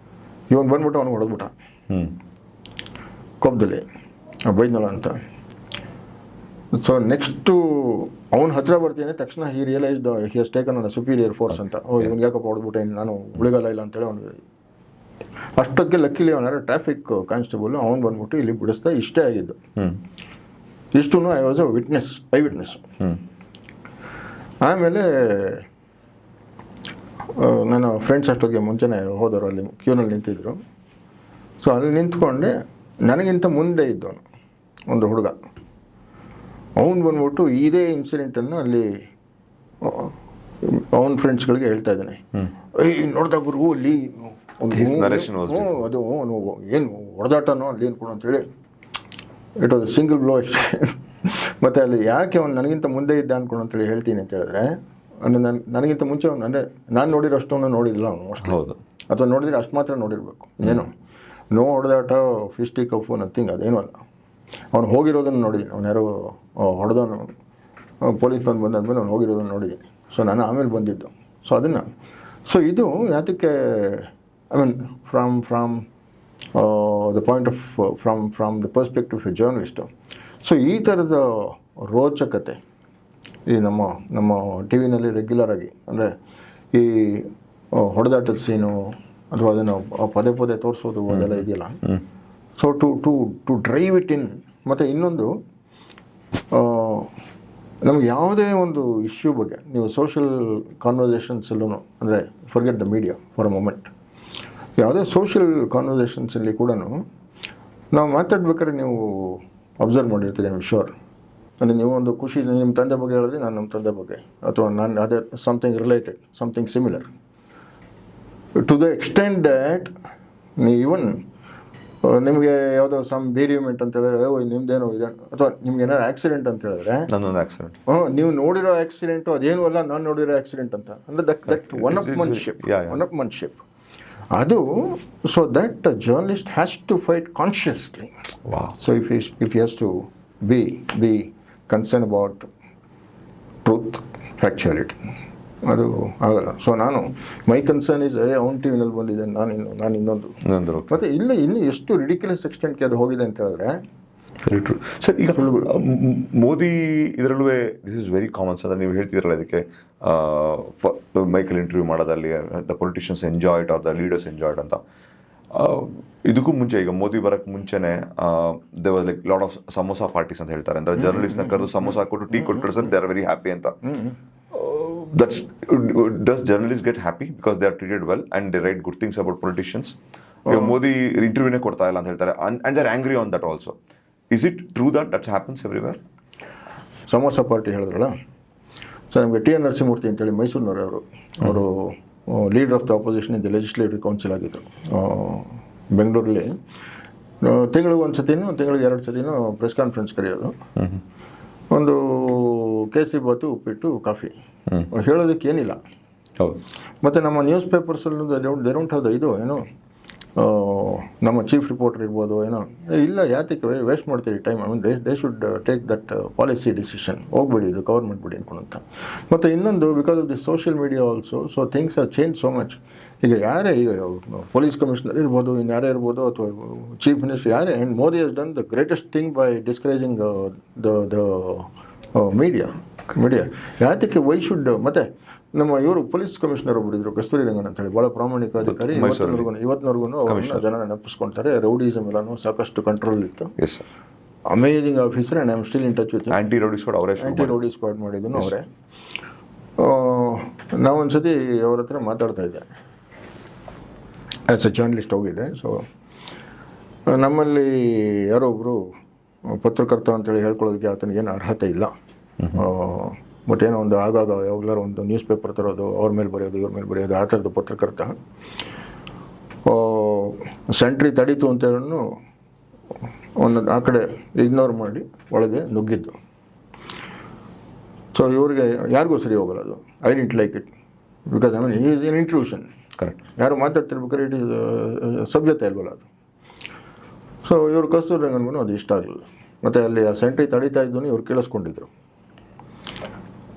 ಇವನು ಬಂದ್ಬಿಟ್ಟು ಅವನು ಹೊಡೆದ್ಬಿಟ್ಟ ಕೋಪದಲ್ಲಿ, ಬೈದ್ನಲ್ಲ ಅಂತ. ಸೊ ನೆಕ್ಸ್ಟು ಅವ್ನ ಹತ್ರ ಬರ್ತೀನಿ ತಕ್ಷಣ ಹಿ ರಿಯಲೈಸ್ಡ್ ಹಿ ಹಸ್ ಟೇಕನ್ ಆನ್ ಸುಪೀರಿಯರ್ ಫೋರ್ಸ್ ಅಂತ. ಇವ್ನಿಗೆ ಯಾಕಪ್ಪ ಹೊಡೆದ್ಬಿಟ್ಟೆ, ನಾನು ಉಳಿಗಲ್ಲ ಇಲ್ಲ ಅಂತೇಳಿ ಅವ್ನಿಗೆ. ಅಷ್ಟೊತ್ತಿಗೆ ಲಕ್ಕಿಲಿ ಅವನಾರ ಟ್ರಾಫಿಕ್ ಕಾನ್ಸ್ಟೇಬಲ್ ಅವ್ನು ಬಂದ್ಬಿಟ್ಟು ಇಲ್ಲಿ ಬಿಡಿಸ್ತಾ. ಇಷ್ಟೇ ಆಗಿದ್ದು. ಇಷ್ಟು I was a eye witness. ಆಮೇಲೆ ನನ್ನ ಫ್ರೆಂಡ್ಸ್ ಅಷ್ಟೊತ್ತಿಗೆ ಮುಂಚೆನೇ ಹೋದವರು ಅಲ್ಲಿ ಕ್ಯೂನಲ್ಲಿ ನಿಂತಿದ್ರು. ಸೊ ಅಲ್ಲಿ ನಿಂತ್ಕೊಂಡೆ, ನನಗಿಂತ ಮುಂದೆ ಇದ್ದವನು ಒಂದು ಹುಡುಗ, ಅವನು ಬಂದ್ಬಿಟ್ಟು ಇದೇ ಇನ್ಸಿಡೆಂಟನ್ನು ಅಲ್ಲಿ ಅವನ ಫ್ರೆಂಡ್ಸ್ಗಳಿಗೆ ಹೇಳ್ತಾ ಇದ್ದಾನೆ. ನೋಡ್ತಾ ಗುರು ಅಲ್ಲಿ ಅದು ಏನು ಹೊಡೆದಾಟನೋ ಅಲ್ಲಿ ಏನು ಕೊಡು ಅಂತೇಳಿ. It was single blow. ಮತ್ತು ಅಲ್ಲಿ ಯಾಕೆ ಅವ್ನು ನನಗಿಂತ ಮುಂದೆ ಇದ್ದ ಅಂದ್ಕೊಂಡು ಅಂತೇಳಿ ಹೇಳ್ತೀನಿ ಅಂತ ಹೇಳಿದ್ರೆ, ನನಗಿಂತ ಮುಂಚೆ ಅವನು, ಅಂದರೆ ನಾನು ನೋಡಿರೋಷ್ಟನ್ನು ನೋಡಿಲ್ಲ ಅವನು ಮೋಸ್ಟ್ಲಿ, ಅಥವಾ ನೋಡಿದ್ರೆ ಅಷ್ಟು ಮಾತ್ರ ನೋಡಿರಬೇಕು. ಏನೋ ನೋ ಹೊಡೆದಾಟ, ಫಿಸ್ಟಿ ಕಫು ನಥಿಂಗ್, ಅದೇನೂ ಅಲ್ಲ. ಅವ್ನು ಹೋಗಿರೋದನ್ನು ನೋಡಿದ್ದೀನಿ. ಅವ್ನು ಯಾರೋ ಹೊಡೆದವನು ಪೊಲೀಸ್ ಬಂದಾದ್ಮೇಲೆ ಅವ್ನು ಹೋಗಿರೋದನ್ನು ನೋಡಿದ್ದೀನಿ. ಸೊ ನಾನು ಆಮೇಲೆ ಬಂದಿದ್ದು. ಸೊ ಅದನ್ನು ಸೊ ಇದು ಯಾತಕ್ಕೆ I mean from the point off from the perspective of A journalist. So ಈ ಥರದ ರೋಚಕತೆ ಈ ನಮ್ಮ ಟಿ ವಿನಲ್ಲಿ ರೆಗ್ಯುಲರಾಗಿ ಅಂದರೆ ಈ ಹೊಡೆದಾಟದ ಸೀನು ಅಥವಾ ಅದನ್ನು ಪದೇ ಪದೇ ತೋರಿಸೋದು ಅದೆಲ್ಲ ಇದೆಯಲ್ಲ. So to drive it in. ಮತ್ತು ಇನ್ನೊಂದು ನಮ್ಗೆ ಯಾವುದೇ ಒಂದು ಇಶ್ಯೂ ಬಗ್ಗೆ ನೀವು ಸೋಷಿಯಲ್ ಕಾನ್ವರ್ಸೇಷನ್ಸಲ್ಲೂ ಅಂದರೆ forget the media for a moment, ಯಾವುದೇ ಸೋಷಿಯಲ್ ಕಾನ್ವರ್ಸೇಷನ್ಸಲ್ಲಿ ಕೂಡ ನಾವು ಮಾತಾಡ್ಬೇಕಾದ್ರೆ ನೀವು ಅಬ್ಸರ್ವ್ ಮಾಡಿರ್ತೀರಿ, ಐ ಆಮ್ ಶ್ಯೂರ್. ಅಂದರೆ ನೀವು ಒಂದು ಖುಷಿ ನಿಮ್ಮ ತಂದೆ ಬಗ್ಗೆ ಹೇಳಿದ್ರೆ ನಾನು ನಮ್ಮ ತಂದೆ ಬಗ್ಗೆ, ಅಥವಾ ನಾನು ಅದೇ something related, something similar, to the extent that even ನಿಮಗೆ ಯಾವುದೋ ಸಮ್ ಬೇರಿಯಮೆಂಟ್ ಅಂತ ಹೇಳಿದ್ರೆ ನಿಮ್ದೇನೋ ಇದೆ, ಅಥವಾ ನಿಮ್ಗೆ ಏನಾದ್ರು ಆಕ್ಸಿಡೆಂಟ್ ಅಂತ ಹೇಳಿದ್ರೆ ನನ್ನೊಂದು ಆಕ್ಸಿಡೆಂಟ್ ನೀವು ನೋಡಿರೋ ಆಕ್ಸಿಡೆಂಟು ಅದೇನು ಅಲ್ಲ ನಾನು ನೋಡಿರೋ ಆಕ್ಸಿಡೆಂಟ್ ಅಂತ, ಅಂದರೆ ದಟ್ ಒನ್ ಅಪ್ ಮನ್ಶಿಪ್ ಅದು. So that journalist has to fight consciously. So if you has to be concern about truth, factuality, ಅದು ಆಗಲ್ಲ. ಸೊ ನಾನು ಮೈ ಕನ್ಸರ್ನ್ ಇಸ್ ಅವ್ನು ಟಿ ವಿನಲ್ಲಿ ಬಂದಿದೆ, ನಾನು ಇನ್ನೊಂದು. ಮತ್ತು ಇನ್ನು ಎಷ್ಟು ರಿಡಿಕ್ಯುಲಸ್ ಎಕ್ಸ್ಟೆಂಟ್ಗೆ ಅದು ಹೋಗಿದೆ ಅಂತ ಹೇಳಿದ್ರೆ ವೆರಿ ಟ್ರೂ ಸರ್. ಈಗ ಮೋದಿ ಇದರಲ್ಲೂ this is very common sir. ನೀವು ಹೇಳ್ತಿದ್ರಲ್ಲ ಇದಕ್ಕೆ ಮೈಕಲ್ ಇಂಟರ್ವ್ಯೂ ಮಾಡೋದಲ್ಲಿ the politicians enjoyed are the leaders enjoyed ಅಂತ. ಇದಕ್ಕೂ ಮುಂಚೆ, ಈಗ ಮೋದಿ ಬರೋಕ್ಕೆ ಮುಂಚೆನೆ they was like lot of samosa parties ಅಂತ ಹೇಳ್ತಾರೆ. ಅಂದರೆ ಜರ್ನಲಿಸ್ಟ್ನ ಕರೆದು ಸಮೋಸಾ ಕೊಟ್ಟು ಟೀ ಕೊಟ್ಟು ಕಳಿಸೋದು, ದೇ ಆರ್ ವೆರಿ ಹ್ಯಾಪಿ ಅಂತ. Does journalists get happy because they are treated well and they write good things about politicians? Modi interview ಕೊಡ್ತಾ ಇಲ್ಲ ಅಂತ ಹೇಳ್ತಾರೆ, and they're angry on that also. Is it true that happens everywhere? Samosa party ಹೇಳಿದ್ರಲ್ಲ, so ನಮಗೆ T N Narasimhamurthy ಅಂತೇಳಿ ಮೈಸೂರಿನವರು, ಅವರು leader of the opposition in the legislative council ಆಗಿದ್ದರು ಬೆಂಗಳೂರಲ್ಲಿ. ತಿಂಗಳಿಗೆ ಒಂದು ಸತಿನೂ, ತಿಂಗಳಿಗೆ 2 ಸತಿನೂ ಪ್ರೆಸ್ ಕಾನ್ಫರೆನ್ಸ್ ಕರೆಯೋದು, ಒಂದು ಕೇಸರಿ ಬಾತು, ಉಪ್ಪಿಟ್ಟು, ಕಾಫಿ, ಹೇಳೋದಕ್ಕೆ ಏನಿಲ್ಲ. ಹೌದು. ಮತ್ತು ನಮ್ಮ ನ್ಯೂಸ್ ಪೇಪರ್ಸಲ್ಲೂ ದೇ ಡೋಂಟ್ ಹ್ಯಾವ್ ದ ಇದು ಏನು ನಮ್ಮ ಚೀಫ್ ರಿಪೋರ್ಟರ್ ಇರ್ಬೋದು ಏನೋ, ಇಲ್ಲ ಯಾತಕ್ಕೆ ವೇಸ್ಟ್ ಮಾಡ್ತೀರಿ time, I mean they should take that policy decision, ಹೋಗ್ಬೇಡಿ ಇದು ಕವರ್ ಮಾಡಿಬಿಡಿ ಅನ್ಕೊಂತ. ಮತ್ತು ಇನ್ನೊಂದು, because of the social media also, so things have change so much. ಈಗ ಯಾರೇ, ಈಗ ಪೊಲೀಸ್ ಕಮಿಷನರ್ ಇರ್ಬೋದು, ಇನ್ಯಾರೇ ಇರ್ಬೋದು, ಅಥವಾ ಚೀಫ್ ಮಿನಿಸ್ಟರ್ ಯಾರೇ, and Modi has done the greatest thing by discouraging the media. ಯಾತಕ್ಕೆ ವೈ ಶುಡ್. ಮತ್ತು ನಮ್ಮ ಇವರು ಪೊಲೀಸ್ ಕಮಿಷನರ್ ಒಬ್ಬರು ಇದ್ರು, ಕಸ್ತೂರಿ ರಂಗನ್ ಅಂತೇಳಿ, ಭಾಳ ಪ್ರಾಮಾಣಿಕ ಅಧಿಕಾರಿ. ಇವತ್ತಿನವರೆಗೂ ಅವ್ರನ್ನ ಜನ ನೆನಪಿಸ್ಕೊಳ್ತಾರೆ. ರೌಡಿಸಮ್ ಎಲ್ಲನೂ ಸಾಕಷ್ಟು ಕಂಟ್ರೋಲ್ ಇತ್ತು. Amazing officer, and I am still in touch with. Anti rowdy squad ಮಾಡಿದ್ದನು ಅವರೇ. ನಾವೊಂದ್ಸತಿ ಅವ್ರ ಹತ್ರ ಮಾತಾಡ್ತಾ ಇದ್ದೆ, ಆ್ಯಸ್ ಎ ಜರ್ನಲಿಸ್ಟ್ ಹೋಗಿದ್ದೆ. ಸೊ ನಮ್ಮಲ್ಲಿ ಯಾರೋ ಒಬ್ಬರು ಪತ್ರಕರ್ತ ಅಂತೇಳಿ ಹೇಳ್ಕೊಳ್ಳೋದಕ್ಕೆ ಆತನಿಗೆ ಏನು ಅರ್ಹತೆ ಇಲ್ಲ. ಬಟ್ ಏನೋ ಒಂದು ಆಗಾಗ ಯಾವಾಗಲಾರು ಒಂದು ನ್ಯೂಸ್ ಪೇಪರ್ ತರೋದು, ಅವ್ರ ಮೇಲೆ ಬರೆಯೋದು, ಇವ್ರ ಮೇಲೆ ಬರೆಯೋದು, ಆ ಥರದ ಪತ್ರಕರ್ತ ಸೆಂಟ್ರಿ ತಡೀತು ಅಂತ ಹೇಳೋನು ಒಂದು ಆ ಕಡೆ ಇಗ್ನೋರ್ ಮಾಡಿ ಒಳಗೆ ನುಗ್ಗಿದ್ದು. ಸೊ ಇವ್ರಿಗೆ ಯಾರಿಗೂ ಸರಿ ಹೋಗಲ್ಲ ಅದು. I didn't like it, because I mean he is N intrusion. Correct. ಯಾರು ಮಾತಾಡ್ತಿರ್ಬೇಕಾದ್ರೆ ಇಟ್ ಈಸ್ ಸಭ್ಯತೆ ಅಲ್ವಲ್ಲ ಅದು. ಸೊ ಇವರು ಕಸ್ತೂರಿ ರಂಗನ್ಗೂ ಅದು ಇಷ್ಟ ಆಗಲಿಲ್ಲ. ಮತ್ತು ಅಲ್ಲಿ ಆ ಸೆಂಟ್ರಿ ತಡೀತಾ ಇದ್ದೂ ಇವ್ರು ಕೇಳಿಸ್ಕೊಂಡಿದ್ರು.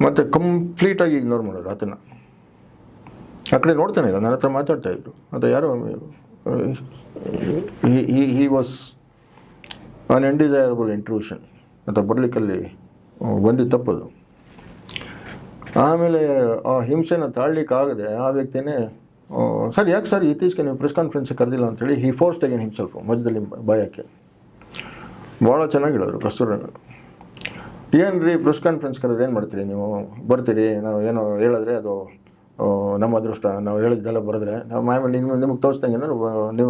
ಮತ್ತು ಕಂಪ್ಲೀಟಾಗಿ ಇಗ್ನೋರ್ ಮಾಡೋರು ಆತನ. ಆ ಕಡೆ ನೋಡ್ತಾನೆ ಇಲ್ಲ, ನನ್ನ ಹತ್ರ ಮಾತಾಡ್ತಾಯಿದ್ರು. ಮತ್ತು ಯಾರೋ ಹಿ ವಾಸ್ ಅನ್ ಅನ್ಡಿಸೈರಬಲ್ ಇಂಟ್ರೂಷನ್ ಅಂತ ಬರಲಿಕ್ಕಲ್ಲಿ ಬಂದಿದ್ದು ತಪ್ಪದು. ಆಮೇಲೆ ಆ ಹಿಂಸೆನ ತಾಳ್ಲಿಕ್ಕಾಗದೆ ಆ ವ್ಯಕ್ತಿನೇ, ಸರ್ ಯಾಕೆ ಸರ್ ಇತ್ತೀಚೆಗೆ ನೀವು ಪ್ರೆಸ್ ಕಾನ್ಫರೆನ್ಸಿಗೆ ಕರೆದಿಲ್ಲ ಅಂತೇಳಿ ಹಿ ಫೋರ್ಸ್ಡ್ ಅಗೇನ್ ಹಿಮ್ಸೆಲ್ಫ್ ಮಧ್ಯದಲ್ಲಿ ಬಾಯಕ್ಕೆ. ಭಾಳ ಚೆನ್ನಾಗಿ ಹೇಳಿದ್ರು ಕಸ್ತೂರಿ ರಂಗನ್. ಏನು ರೀ ಪ್ರೆಸ್ ಕಾನ್ಫರೆನ್ಸ್ ಕರೆದ್ರೆ ಏನು ಮಾಡ್ತೀರಿ ನೀವು, ಬರ್ತೀರಿ, ನಾವು ಏನೋ ಹೇಳಿದ್ರೆ ಅದು ನಮ್ಮ ಅದೃಷ್ಟ, ನಾವು ಹೇಳಿದ್ದೆಲ್ಲ ಬರೆದ್ರೆ ನಾವು ಆಮೇಲೆ ನಿಮಗೆ ತೋರಿಸ್ದಂಗೆ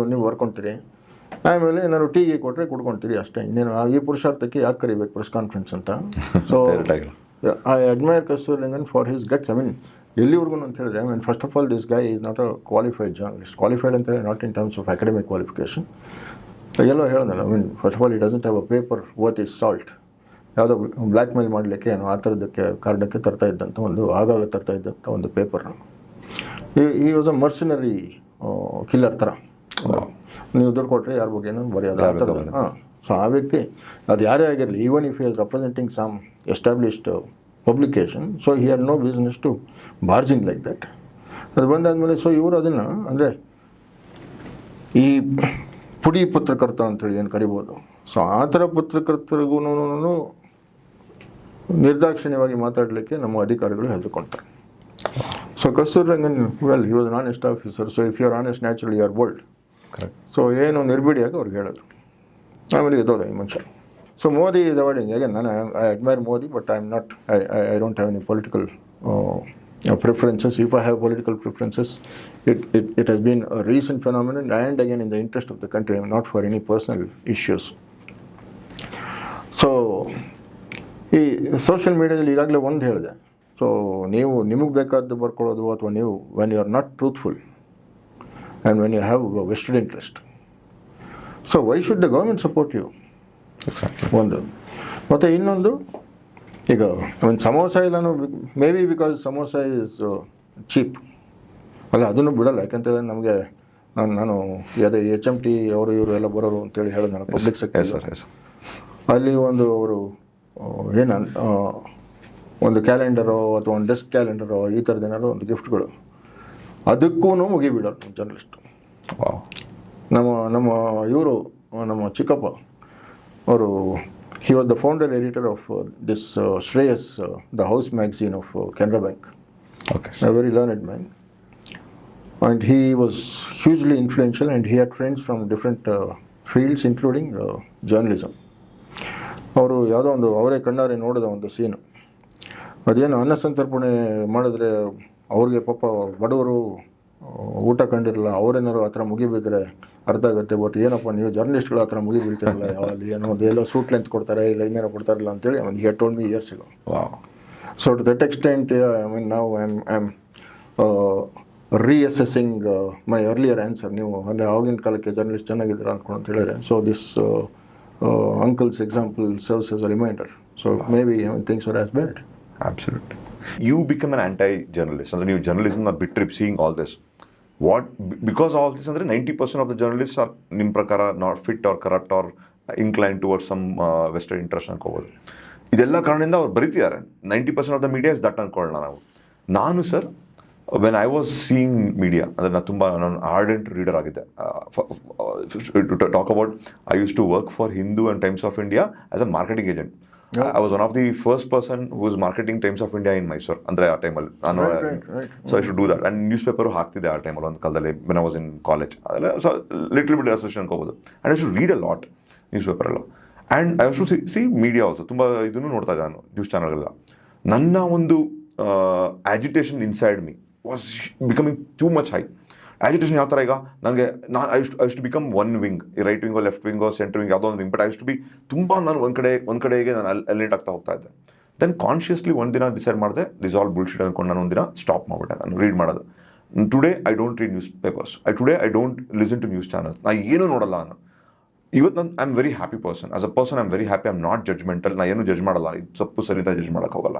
ನೀವು ಬರ್ಕೊತೀರಿ, ಆಮೇಲೆ ಏನಾದ್ರು ಟೀ ಕೊಟ್ಟರೆ ಕುಡ್ಕೊತೀರಿ ಅಷ್ಟೇ. ಇನ್ನೇನು ಈ ಪುರುಷಾರ್ಥಕ್ಕೆ ಯಾಕೆ ಕರಿಬೇಕು ಪ್ರೆಸ್ ಕಾನ್ಫರೆನ್ಸ್ ಅಂತ. So I admire Kasturi Rangan for his guts. I mean ಎಲ್ಲಿವರೆಗೂ ಅಂತ ಹೇಳಿದ್ರೆ, I mean first of all this guy is not a qualified journalist. Qualified ಅಂತ ಹೇಳಿ not in terms of academic qualification. ಎಲ್ಲೋ ಹೇಳ್ದಲ್ಲ, I mean first of all it doesn't have a paper worth its salt. ಯಾವುದೋ blackmail ಮಾಡಲಿಕ್ಕೆ ಏನೋ ಆ ಥರದಕ್ಕೆ ಕಾರಣಕ್ಕೆ ತರ್ತಾ ಇದ್ದಂಥ ಒಂದು, ಆಗಾಗ ತರ್ತಾ ಇದ್ದಂಥ ಒಂದು ಪೇಪರ್ನ. ಈ ವಾಸ್ ಅ ಮರ್ಸಿನರಿ ಕಿಲ್ಲರ್ ಥರ. ನೀವು ದುಡ್ಡು ಕೊಟ್ಟರೆ ಯಾರ ಬಗ್ಗೆನೂ ಬರೆಯೋದು ಆ ಥರದ. ಹಾಂ. ಸೊ ಆ ವ್ಯಕ್ತಿ ಅದು ಯಾರೇ ಆಗಿರಲಿ, even if you as representing some established publication, so he had no business to barging like that. ಅದು ಬಂದಾದಮೇಲೆ ಸೊ ಇವರು ಅದನ್ನು ಅಂದರೆ ಈ ಪುಡಿ ಪತ್ರಕರ್ತ ಅಂತೇಳಿ ಏನು ಕರಿಬೋದು, ಸೊ ಆ ಥರ ಪತ್ರಕರ್ತರಿಗೂ ನಿರ್ದಾಕ್ಷಿಣ್ಯವಾಗಿ ಮಾತಾಡಲಿಕ್ಕೆ ನಮ್ಮ ಅಧಿಕಾರಿಗಳು ಹೆದರ್ಕೊಳ್ತಾರೆ. So Kasturi Rangan well he was an honest officer, so if you are honest naturally you are bold. So ಏನು ನಿರ್ಬಿಡಿಯಾಗಿ ಅವ್ರಿಗೆ ಹೇಳಿದ್ರು, ಆಮೇಲೆ ಎದ್ದೋದ ಈ ಮನುಷ್ಯ. So Modi is avoiding again. ನಾನು I admire Modi, but I am not, I don't have any political preferences. If I have political preferences, it has been a recent phenomenon, and again in the interest of the country, not for any personal issues. So ಈ social ಮೀಡಿಯಾದಲ್ಲಿ ಈಗಾಗಲೇ ಒಂದು ಹೇಳಿದೆ, so ನೀವು ನಿಮಗೆ ಬೇಕಾದ್ದು ಬರ್ಕೊಳ್ಳೋದು, ಅಥವಾ ನೀವು when you are not truthful and when you have vested interest, so why should the government support you? ಒಂದು. ಮತ್ತು ಇನ್ನೊಂದು, ಈಗ ಸಮೋಸ ಎಲ್ಲನೂ maybe because samosa is cheap ಅಲ್ಲ, ಅದನ್ನು ಬಿಡಲ್ಲ. ಯಾಕಂತೇಳಿ ನಮಗೆ ನಾನು ಅದೇ HMT ಅವರು ಇವರು ಎಲ್ಲ ಬರೋರು ಅಂತೇಳಿ ಹೇಳೋದು ನಾನು ಪಬ್ಲಿಕ್ ಸೆಕ್ಟರ್. ಅಲ್ಲಿ ಅವರು ಏನು ಒಂದು ಕ್ಯಾಲೆಂಡರೋ ಅಥವಾ ಒಂದು ಡೆಸ್ಕ್ ಕ್ಯಾಲೆಂಡರೋ ಈ ಥರದ್ದೇನಾದ್ರು ಒಂದು ಗಿಫ್ಟ್ಗಳು, ಅದಕ್ಕೂ ಮುಗಿಬಿಡೋರು ಜರ್ನಲಿಸ್ಟು. ನಮ್ಮ ಇವರು ನಮ್ಮ ಚಿಕ್ಕಪ್ಪ ಅವರು, he was the founder and editor of this Shreyas, the house magazine of Canara Bank. Okay. A very learned man. And he was hugely influential, and he had friends from different fields, including journalism. ಅವರು ಯಾವುದೋ ಒಂದು ಅವರೇ ಕಣ್ಣಾರೆ ನೋಡಿದ ಒಂದು ಸೀನು, ಅದೇನು ಅನ್ನ ಸಂತರ್ಪಣೆ ಮಾಡಿದ್ರೆ ಅವ್ರಿಗೆ ಪಾಪ ಬಡವರು ಊಟ ಕಂಡಿರಲ್ಲ, ಅವರೇನಾರು ಆ ಥರ ಮುಗಿಬಿದ್ರೆ ಅರ್ಥ ಆಗುತ್ತೆ. ಬಟ್ ಏನಪ್ಪ ನೀವು ಜರ್ನಲಿಸ್ಟ್ಗಳು ಆ ಥರ ಮುಗಿಬೀಳ್ತಿರಲ್ಲ, ಯಾವಲ್ಲಿ ಏನೋ ಎಲ್ಲೋ ಸೂಟ್ ಲೆಂತ್ ಕೊಡ್ತಾರೆ, ಇಲ್ಲ ಇನ್ನೇನೋ ಕೊಡ್ತಾರಲ್ಲ ಅಂತೇಳಿ ಅವನು he told me years ago. So to that extent I mean now I am reassessing my earlier answer. ನೀವು ಅಂದರೆ ಆಗಿನ ಕಾಲಕ್ಕೆ ಜರ್ನಲಿಸ್ಟ್ ಚೆನ್ನಾಗಿದ್ದೀರಾ ಅಂದ್ಕೊಂಡು ಅಂತ ಹೇಳಿದ್ರೆ, so this uncle's example serves as a reminder. So maybe things were as bad. Absolutely. You become an anti-journalist. And you journalism are bit trip seeing all this. What, because all this, 90% of the journalists are nim prakara not fit or corrupt or inclined towards some vested interest ಅನ್ಕೋಬೋದು. ಇದೆಲ್ಲ ಕಾರಣದಿಂದ ಅವ್ರು ಬರೀತಿದ್ದಾರೆ. 90% of the media is that ಅನ್ಕೊಳ್ಳೋಣ ನಾವು. ನಾನು sir, when I was seeing media, ಅಂದರೆ ನಾನು ardent reader ಆಗಿದ್ದೆ. To talk about, I used to work for Hindu and Times of India as a marketing agent. I was one of the first person who was marketing Times of India in Mysore. ಅಂದರೆ ಆ ಟೈಮಲ್ಲಿ ನಾನು, so I should do that. And news paper ಹಾಕ್ತಿದ್ದೆ ಆ ಟೈಮಲ್ಲಿ, ಒಂದು ಕಾಲದಲ್ಲಿ when I was in college. ಅದೆಲ್ಲ ಸೊ ಲಿಟ್ಲ್ ಬಿಟ್ ಅಸೋಸಿಯೇಷನ್ ಅನ್ಕೋಬೋದು. And I should read a lot ನ್ಯೂಸ್ ಪೇಪರೆಲ್ಲ. And I should see media also. ತುಂಬ ಇದನ್ನು ನೋಡ್ತಾ ಇದ್ದೆ ನಾನು, ನ್ಯೂಸ್ ಚಾನಲ್ಗೆಲ್ಲ. ನನ್ನ ಒಂದು agitation inside me was becoming too much high. Agitation ಯಾವ ಥರ, ಈಗ ನನಗೆ I use to become one wing, right ವಿಂಗೋ ಲೆಫ್ಟ್ ವಿಂಗೋ ಸೆಂಟರ್ ವಿಂಗ್ ಯಾವುದೋ ಒಂದು ವಿಂಗ್. But I use to be ತುಂಬ, ನಾನು ಒಂದು ಕಡೆಗೆ ನಾನು ಅಲಿನೇಟ್ ಆಗ್ತಾ ಹೋಗ್ತಾ ಇದ್ದೆ. ದೆನ್ ಕಾನ್ಷಿಯಸ್ಲಿ ಒಂದಿನ ಡಿಸೈಡ್ ಮಾಡಿದೆ, ದಿಸ್ ಆಲ್ ಬುಲ್ಶಿಟ್ ಅಂದ್ಕೊಂಡು ನಾನು ಒಂದಿನ ಸ್ಟಾಪ್ ಮಾಡಿಬಿಟ್ಟೆ ನಾನು ರೀಡ್ ಮಾಡೋದು. Today I don't read newspapers, today I don't listen to news channels. ನಾನು ಏನೂ ನೋಡಲ್ಲ ನಾನು. ಇವತ್ತು ನಾನು I am very happy person. As a person I am very happy. I am not judgemental. ನಾನು ಏನು ಜಡ್ಜ್ ಮಾಡಲ್ಲ, ಇದು ತಪ್ಪು ಸರಿ ಅಂತ ಜಡ್ಜ್ ಮಾಡೋಕ್ಕೆ ಹೋಗಲ್ಲ.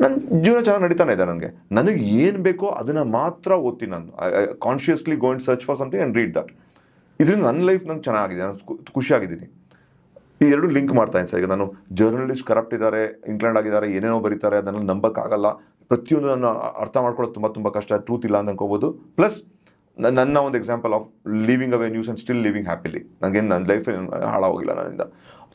ನನ್ನ ಜೀವನ ಚೆನ್ನಾಗಿ ನಡೀತಾನೆ ಇದೆ. ನನಗೆ ಏನು ಬೇಕೋ ಅದನ್ನು ಮಾತ್ರ ಓದ್ತೀನಿ ನಾನು. I consciously go and search for something and read that. ಇದರಿಂದ ನನ್ನ ಲೈಫ್ ನಂಗೆ ಚೆನ್ನಾಗಿದೆ, ನಾನು ಖುಷಿಯಾಗಿದ್ದೀನಿ. ಈ ಎರಡು ಲಿಂಕ್ ಮಾಡ್ತಾಯಿದ್ದೀನಿ ಸರ್. ಈಗ ನಾನು ಜರ್ನಲಿಸ್ಟ್ ಕರಪ್ಟ್ ಇದ್ದಾರೆ, ಇನ್ಕ್ಲೈಂಡ್ ಆಗಿದ್ದಾರೆ, ಏನೇನೋ ಬರೀತಾರೆ, ಅದನ್ನು ನಂಬೋಕ್ಕಾಗಲ್ಲ. ಪ್ರತಿಯೊಂದು ನನ್ನ ಅರ್ಥ ಮಾಡ್ಕೊಳ್ಳೋದು ತುಂಬ ಕಷ್ಟ, ಟ್ರೂತ್ ಇಲ್ಲ ಅಂತ ಅನ್ಕೋಬೋದು. ಪ್ಲಸ್ ನನ್ನ ಒಂದು example of living away news and still living happily. ನನಗೇನು ನನ್ನ ಲೈಫ್ ಹಾಳಾಗೋಗಿಲ್ಲ ನನ್ನಿಂದ.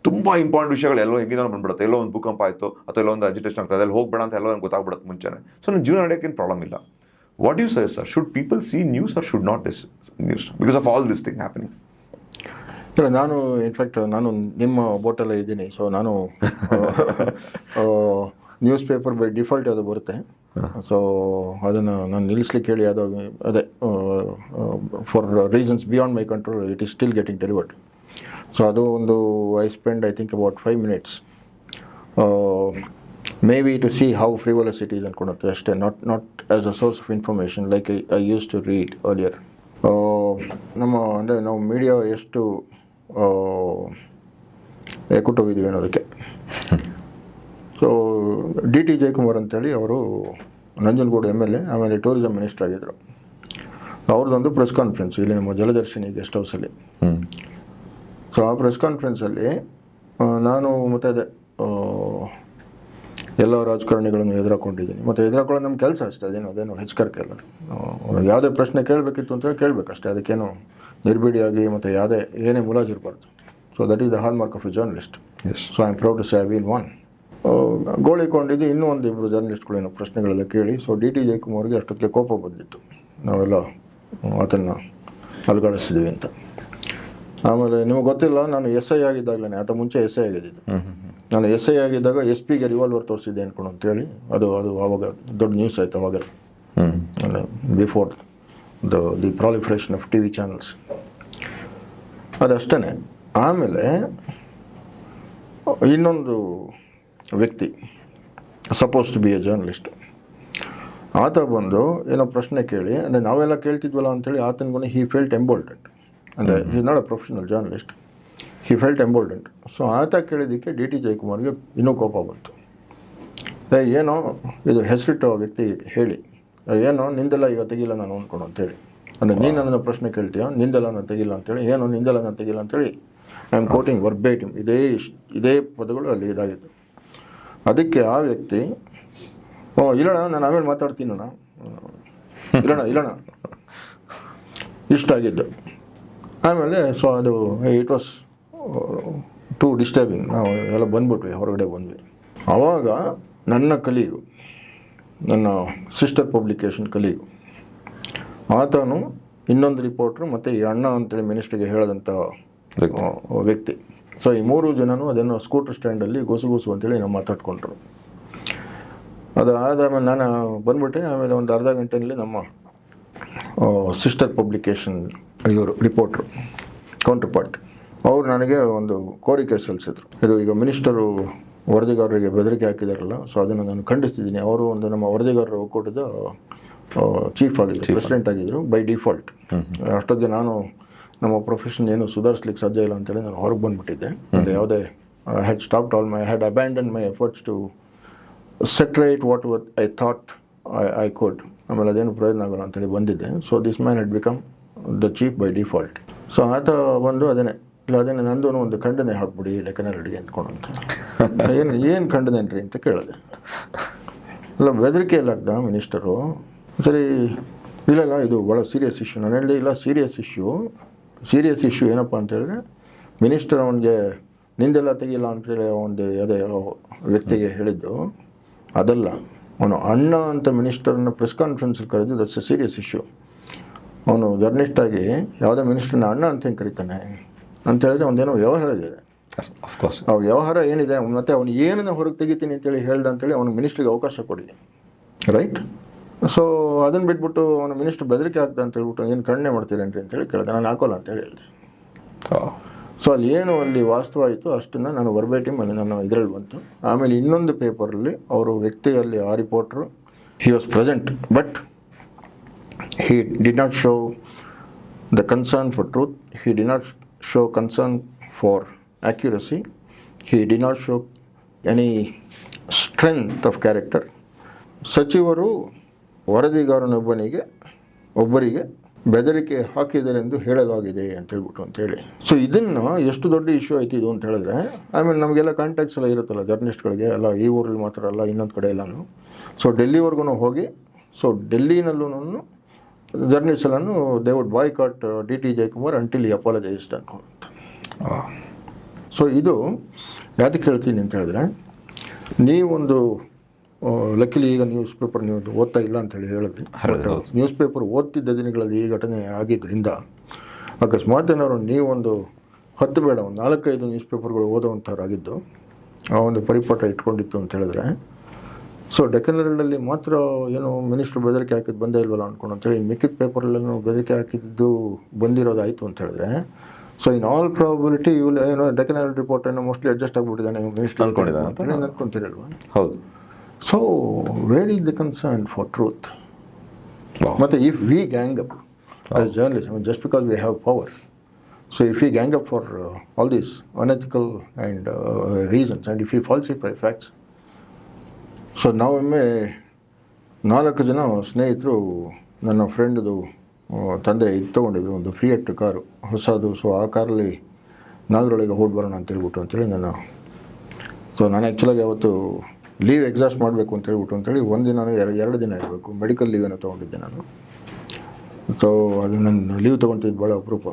ತುಂಬ ಇಂಪಾರ್ಟೆಂಟ್ ವಿಷಯಗಳು ಎಲ್ಲೋ ಹೆಂಗಿನ ಬಂದ್ಬಿಡುತ್ತೆ. ಎಲ್ಲೋ ಒಂದು ಭೂಕಂಪ ಆಯಿತು ಅಥವಾ ಎಲ್ಲೋ ಒಂದು ಅಜಿಟೇಷನ್ ಆಗ್ತದೆ, ಅಲ್ಲಿ ಹೋಗ್ಬೇಡ ಅಂತ ಎಲ್ಲೋ ನನಗೆ ಗೊತ್ತಾಗ್ಬಿಡುತ್ತೆ ಮುಂಚೆನೇ. ಸೊ ನನ್ನ ಜೀವನ ನಡೆಯೋಕ್ಕೇನು ಪ್ರಾಬ್ಲಮ್ ಇಲ್ಲ. What you suggest sir? Should people see news or should not this news because of all this thing happening? ಇಲ್ಲ, ನಾನು ಇನ್ಫ್ಯಾಕ್ಟ್ ನಾನು ನಿಮ್ಮ ಬೋಟಲ್ಲೇ ಇದ್ದೀನಿ. ಸೊ ನಾನು ನ್ಯೂಸ್ ಪೇಪರ್ ಬೈ ಡಿಫಾಲ್ಟ್ ಅದು ಬರುತ್ತೆ. ಸೊ ಅದನ್ನು ನಾನು ನಿಲ್ಲಿಸ್ಲಿಕ್ಕೆ ಹೇಳಿ, ಅದು ಅದೇ for reasons beyond my control it is still getting delivered. So ಅದು ಒಂದು I spend I think about 5 minutes maybe to see how frivolous it is ಅನ್ಕೊಳುತ್ತೆ ಅಷ್ಟೇ. Not as a source of information like I use to read earlier. ಅಂದರೆ ನಾವು media ಎಷ್ಟು ಎಕ್ಕುಟ್ಟೋಗಿದ್ದೀವಿ ಅನ್ನೋದಕ್ಕೆ. So DT Jayakumar ಅಂತೇಳಿ ಅವರು ನಂಜನಗೂಡು MLA, ಆಮೇಲೆ ಟೂರಿಸಂ ಮಿನಿಸ್ಟರ್ ಆಗಿದ್ದರು. ಅವ್ರದ್ದೊಂದು ಪ್ರೆಸ್ ಕಾನ್ಫರೆನ್ಸ್ ಇಲ್ಲಿ ನಮ್ಮ ಜಲದರ್ಶಿನಿ ಗೆಸ್ಟ್ ಹೌಸಲ್ಲಿ. ಸೊ ಆ ಪ್ರೆಸ್ ಕಾನ್ಫರೆನ್ಸಲ್ಲಿ ನಾನು ಮತ್ತು ಅದೇ ಎಲ್ಲ ರಾಜಕಾರಣಿಗಳನ್ನು ಎದುರಾಕೊಂಡಿದ್ದೀನಿ. ಮತ್ತು ಎದುರಾಕೊಳ್ಳೋದು ನಮ್ಮ ಕೆಲಸ ಅಷ್ಟೇ, ಅದೇನು ಹೆಚ್ಚುಕರ್ಕೆಲ್ಲ. ಯಾವುದೇ ಪ್ರಶ್ನೆ ಕೇಳಬೇಕಿತ್ತು ಅಂತೇಳಿ ಕೇಳಬೇಕಷ್ಟೇ, ಅದಕ್ಕೇನು ನಿರ್ಬಿಡಿಯಾಗಿ ಮತ್ತು ಏನೇ ಮುಲಾಜಿರಬಾರ್ದು. So that is the hallmark of a journalist. So I am proud to say I win one. ಗೋಳಿಕೊಂಡಿದ್ದು ಇನ್ನೂ ಒಂದಿಬ್ಬರು ಜರ್ನಲಿಸ್ಟ್ಗಳೇನು ಪ್ರಶ್ನೆಗಳೆಲ್ಲ ಕೇಳಿ. ಸೊ ಡಿ ಟಿ ಜಯಕುಮಾರ್ಗೆ ಅಷ್ಟೊತ್ತಿಗೆ ಕೋಪ ಬಂದಿತ್ತು, ನಾವೆಲ್ಲ ಆತನ್ನು ಅಲುಗಾಡಿಸ್ತಿದ್ದೀವಿ ಅಂತ. ಆಮೇಲೆ ನಿಮಗೆ ಗೊತ್ತಿಲ್ಲ, ನಾನು ಎಸ್ ಐ ಆಗಿದ್ದಾಗಲೇ, ಆತ ಮುಂಚೆ ಎಸ್ ಐ ಆಗಿದ್ದು. ನಾನು ಎಸ್ ಐ ಆಗಿದ್ದಾಗ ಎಸ್ ಪಿಗೆ ರಿವಾಲ್ವರ್ ತೋರಿಸಿದ್ದೆ ಅನ್ಕೊಂಡು ಅಂತೇಳಿ ಅದು ಆವಾಗ ದೊಡ್ಡ ನ್ಯೂಸ್ ಆಯಿತು ಅವಾಗೆಲ್ಲ, before the proliferation of T V channels. ಅದಷ್ಟೇ. ಆಮೇಲೆ ಇನ್ನೊಂದು ವ್ಯಕ್ತಿ suppose to be a journalist, ಆತ ಬಂದು ಏನೋ ಪ್ರಶ್ನೆ ಕೇಳಿ, ಅಂದರೆ ನಾವೆಲ್ಲ ಕೇಳ್ತಿದ್ವಲ್ಲ ಅಂತೇಳಿ ಆತನಿಗೂ ಹಿ ಫೆಲ್ಟ್ ಎಂಬೋಲ್ಡೆಂಟ್. ಅಂದರೆ he not a professional journalist, he felt emboldened. So ಆತ ಕೇಳಿದ್ದಕ್ಕೆ ಡಿ ಟಿ ಜಯಕುಮಾರ್ಗೆ ಇನ್ನೂ ಕೋಪ ಬಂತು. ಏನೋ ಇದು ಹೆಸರಿಟ್ಟು ವ್ಯಕ್ತಿ ಹೇಳಿ, ಏನೋ ನಿಂದೆಲ್ಲ ಈಗ ತೆಗಿಲ್ಲ ನಾನು ಅಂದ್ಕೊಂಡು ಅಂತೇಳಿ, ಅಂದರೆ ನೀನು ನನ್ನ ಪ್ರಶ್ನೆ ಕೇಳ್ತೀಯ, ನಿಂದೆಲ್ಲ ನಾನು ತೆಗಿಲ್ಲ ಅಂತೇಳಿ, ಏನೋ ನಿಂದೆಲ್ಲ ನಾನು ತೆಗಿಲ್ಲ ಅಂತೇಳಿ ಐ ಆಮ್ ಕೋಟಿಂಗ್ ವರ್ಬೇಟಿಮ್, ಇದೇ ಪದಗಳು ಅಲ್ಲಿ ಇದಾಗಿತ್ತು. ಅದಕ್ಕೆ ಆ ವ್ಯಕ್ತಿ ಇಲ್ಲಣ್ಣ ನಾನು ಆಮೇಲೆ ಮಾತಾಡ್ತೀನಣ್ಣ, ಇಲ್ಲಣ್ಣ ಇಷ್ಟಾಗಿದ್ದು. ಆಮೇಲೆ ಸೊ ಅದು ಇಟ್ ವಾಸ್ ಟು ಡಿಸ್ಟರ್ಬಿಂಗ್. ನಾವು ಎಲ್ಲ ಬಂದ್ಬಿಟ್ವಿ, ಹೊರಗಡೆ ಬಂದ್ವಿ. ಆವಾಗ ನನ್ನ ಕಲೀಗು, ನನ್ನ ಸಿಸ್ಟರ್ ಪಬ್ಲಿಕೇಶನ್ ಕಲೀಗು, ಆತನು ಇನ್ನೊಂದು ರಿಪೋರ್ಟ್ರು ಮತ್ತು ಈ ಅಣ್ಣ ಅಂತೇಳಿ ಮಿನಿಸ್ಟ್ರಿಗೆ ಹೇಳಿದಂಥ ವ್ಯಕ್ತಿ. ಸೊ ಈ ಮೂರು ಜನನು ಅದನ್ನು ಸ್ಕೂಟರ್ ಸ್ಟ್ಯಾಂಡಲ್ಲಿ ಗುಸು ಅಂತೇಳಿ ನಾವು ಮಾತಾಡ್ಕೊಂಡ್ರು. ಅದು ಆದಮೇಲೆ ನಾನು ಬಂದ್ಬಿಟ್ಟೆ. ಆಮೇಲೆ ಒಂದು ಅರ್ಧ ಗಂಟೆಯಲ್ಲಿ ನಮ್ಮ ಸಿಸ್ಟರ್ ಪಬ್ಲಿಕೇಶನ್ ಇವರು ರಿಪೋರ್ಟ್ರು ಕೌಂಟರ್ ಪಾರ್ಟ್ ಅವರು ನನಗೆ ಒಂದು ಕೋರಿಕೆ ಸಲ್ಲಿಸಿದ್ರು. ಇದು ಈಗ ಮಿನಿಸ್ಟರು ವರದಿಗಾರರಿಗೆ ಬೆದರಿಕೆ ಹಾಕಿದಾರಲ್ಲ, ಸೊ ಅದನ್ನು ನಾನು ಖಂಡಿಸ್ತಿದ್ದೀನಿ. ಅವರು ಒಂದು ನಮ್ಮ ವರದಿಗಾರರ ಒಕ್ಕೂಟದ ಚೀಫ್ ಆಗಿದ್ದರು, ಪ್ರೆಸಿಡೆಂಟ್ ಆಗಿದ್ದರು ಬೈ ಡಿಫಾಲ್ಟ್. ಅಷ್ಟೊತ್ತಿಗೆ ನಾನು ನಮ್ಮ ಪ್ರೊಫೆಷನ್ ಏನು ಸುಧಾರಿಸ್ಲಿಕ್ಕೆ ಸಾಧ್ಯ ಇಲ್ಲ ಅಂತೇಳಿ ನಾನು ಹೊರಗೆ ಬಂದುಬಿಟ್ಟಿದ್ದೆ. ಅಂದರೆ ಯಾವುದೇ I had stopped all my had abandon my efforts to set right what I thought I could. ಆಮೇಲೆ ಅದೇನು ಪ್ರಯೋಜನ ಆಗೋಲ್ಲ ಅಂತೇಳಿ ಬಂದಿದ್ದೆ. So this man had become the chief by default. So ಆತ ಬಂದು ಅದೇನೇ ನಂದು ಒಂದು ಖಂಡನೆ ಹಾಕ್ಬಿಡಿ ಲೆಕ್ಕನಲ್ಲಿಗೆ ಅಂದ್ಕೊಂಡು ಅಂತ. ಏನು ಖಂಡನೆ ಅಂತ ಕೇಳಿದೆ. ಇಲ್ಲ ಬೆದರಿಕೆ ಎಲ್ಲ ಆಗ್ದ ಮಿನಿಸ್ಟರು. ಸರಿ ಇಲ್ಲ ಇದು ಭಾಳ ಸೀರಿಯಸ್ ಇಶ್ಯೂ. ನಾನು ಹೇಳಿದೆ ಇಲ್ಲ ಸೀರಿಯಸ್ ಇಶ್ಯೂ ಏನಪ್ಪ ಅಂತ ಹೇಳಿದ್ರೆ, ಮಿನಿಸ್ಟರ್ ಅವನಿಗೆ ನಿಂದೆಲ್ಲ ತೆಗಿಲ್ಲ ಅಂತೇಳಿ ಯಾವುದೇ ವ್ಯಕ್ತಿಗೆ ಹೇಳಿದ್ದು ಅದಲ್ಲ. ಅವನು ಅಣ್ಣ ಅಂತ ಮಿನಿಸ್ಟರ್ನ ಪ್ರೆಸ್ ಕಾನ್ಫರೆನ್ಸಲ್ಲಿ ಕರೆದು ದಟ್ಸ್ ಎ ಸೀರಿಯಸ್ ಇಶ್ಯೂ. ಅವನು ಜರ್ನಲಿಸ್ಟಾಗಿ ಯಾವುದೇ ಮಿನಿಸ್ಟರ್ನ ಅಣ್ಣ ಅಂತ ಹೆಂಗೆ ಕರೀತಾನೆ ಅಂತ ಹೇಳಿದ್ರೆ ಒಂದೇನೋ ವ್ಯವಹಾರ ಇದೆ. ಅಫ್ಕೋರ್ಸ್ ಆ ವ್ಯವಹಾರ ಏನಿದೆ, ಮತ್ತು ಅವನು ಏನನ್ನ ಹೊರಗೆ ತೆಗಿತೀನಿ ಅಂತೇಳಿ ಹೇಳ್ದೆ ಅಂತೇಳಿ ಅವನು ಮಿನಿಸ್ಟ್ರಿಗೆ ಅವಕಾಶ ಕೊಡಿ, ರೈಟ್? ಸೊ ಅದನ್ನು ಬಿಟ್ಬಿಟ್ಟು ಅವನು ಮಿನಿಸ್ಟರ್ ಬೆದರಿಕೆ ಆಗ್ತದೆ ಅಂತ ಹೇಳ್ಬಿಟ್ಟು ಏನು ಖಂಡನೆ ಮಾಡ್ತೀರೇನ್ರಿ ಅಂತೇಳಿ ಕೇಳಿದೆ. ನಾನು ಹಾಕೋಲ್ಲ ಅಂತೇಳಿ ಹೇಳಿದೆ. ಸೊ ಅಲ್ಲಿ ವಾಸ್ತವ ಆಯಿತು ಅಷ್ಟನ್ನು ನಾನು ವರ್ಬೇಟಿಮ್ ಅಲ್ಲಿ ನಾನು ಇದರಲ್ಲಿ ಬಂತು. ಆಮೇಲೆ ಇನ್ನೊಂದು ಪೇಪರಲ್ಲಿ ಅವರು ವ್ಯಕ್ತಿಯಲ್ಲಿ ಆ reporter he was present but he did not show the concern for truth, he did not show concern for accuracy, he did not show any strength of character. ಸಚಿವರು ಒಬ್ಬರಿಗೆ ಬೆದರಿಕೆ ಹಾಕಿದ್ದಾರೆ ಎಂದು ಹೇಳಲಾಗಿದೆ ಅಂತ ಹೇಳ್ಬಿಟ್ಟು. ಸೊ ಇದನ್ನು ಎಷ್ಟು ದೊಡ್ಡ ಇಶ್ಯೂ ಆಯ್ತು ಇದು ಅಂತ ಹೇಳಿದ್ರೆ, ಆಮೇಲೆ ನಮಗೆಲ್ಲ ಕಾಂಟ್ಯಾಕ್ಟ್ಸ್ ಎಲ್ಲ ಇರುತ್ತಲ್ಲ ಜರ್ನಲಿಸ್ಟ್ಗಳಿಗೆ ಎಲ್ಲ, ಈ ಊರಲ್ಲಿ ಮಾತ್ರ ಅಲ್ಲ ಇನ್ನೊಂದು ಕಡೆ ಎಲ್ಲನೂ. ಸೊ ಡೆಲ್ಲಿವರೆಗೂ ಹೋಗಿ, ಸೊ ಡೆಲ್ಲಿನಲ್ಲೂ ಜರ್ನಲಿಸ್ಟನ್ನು they would boycott D T Jayakumar until he apologised ಅನ್ಕೊಂತ. So ಇದು ಯಾತಕ್ಕೆ ಹೇಳ್ತೀನಿ ಅಂತ ಹೇಳಿದ್ರೆ, ನೀವೊಂದು ಲಕ್ಕಿಲಿ ಈಗ ನ್ಯೂಸ್ ಪೇಪರ್ ನೀವು ಓದ್ತಾ ಇಲ್ಲ ಅಂತೇಳಿ ಹೇಳಿದ್ರಿ. ನ್ಯೂಸ್ ಪೇಪರ್ ಓದ್ತಿದ್ದ ದಿನಗಳಲ್ಲಿ ಈ ಘಟನೆ ಆಗಿದ್ದರಿಂದ ಅಕಸ್ಮಾತ್ ಏನಾದ್ರು ನೀವೊಂದು 10 ಬೇಡ ಒಂದು 4-5 ನ್ಯೂಸ್ ಪೇಪರ್ಗಳು ಓದೋವಂಥವ್ರಾಗಿದ್ದು ಆ ಒಂದು ಪರಿಪಾಠ ಇಟ್ಕೊಂಡಿತ್ತು ಅಂತ ಹೇಳಿದ್ರೆ, ಸೊ ಡೆಕ್ಕನ್ ಹೆರಾಲ್ಡಲ್ಲಿ ಮಾತ್ರ ಏನು ಮಿನಿಸ್ಟ್ರು ಬೆದರಿಕೆ ಹಾಕಿದ್ದು ಬಂದೇ ಇಲ್ವಲ್ಲ ಅಂದ್ಕೊಂಡು ಅಂತೇಳಿ ಮಿಕ್ಕಿದ ಪೇಪರಲ್ಲೇನು ಬೆದರಿಕೆ ಹಾಕಿದ್ದು ಬಂದಿರೋದಾಯಿತು ಅಂತ ಹೇಳಿದ್ರೆ, ಸೊ ಇನ್ ಆಲ್ ಪ್ರಾಬಬಿಲಿಟಿ ಏನೋ ಡೆಕ್ಕನ್ ಹೆರಾಲ್ಡ್ ರಿಪೋರ್ಟ್ ಏನೋ ಮೋಸ್ಟ್ಲಿ ಅಡ್ಜಸ್ಟ್ ಆಗಿಬಿಟ್ಟಿದ್ದಾನೆ ಮಿನಿಸ್ಟರ್ ಅನ್ಕೊಂತಿರಲ್ವ? ಹೌದು. So where is the concern for truth? ಮತ್ತು if we gang up as journalist, just because we have power, so if we gang up for all these unethical and reasons and if you falsify facts. So ನಾವೊಮ್ಮೆ 4 ಜನ ಸ್ನೇಹಿತರು ನನ್ನ ಫ್ರೆಂಡ್ದು ತಂದೆ ಇದು ತೊಗೊಂಡಿದ್ರು, ಒಂದು fiat car ಹೊಸದು. So ಆ ಕಾರಲ್ಲಿ ನಾಗರೊಳಗೆ ಹೋಗಿ ಬರೋಣ ಅಂತೇಳಿ ನಾನು ಆ್ಯಕ್ಚುಲಾಗಿ ಅವತ್ತು ಲೀವ್ ಎಕ್ಸಾಸ್ಟ್ ಮಾಡಬೇಕು ಅಂತೇಳಿ ಒಂದು ದಿನ ಎರಡು ದಿನ ಇರಬೇಕು, ಮೆಡಿಕಲ್ ಲೀವೇನೋ ತೊಗೊಂಡಿದ್ದೆ ನಾನು. ಸೊ ಅದು ನನ್ನ ಲೀವ್ ತೊಗೊತಿದ್ದು ಭಾಳ ಅಪರೂಪ.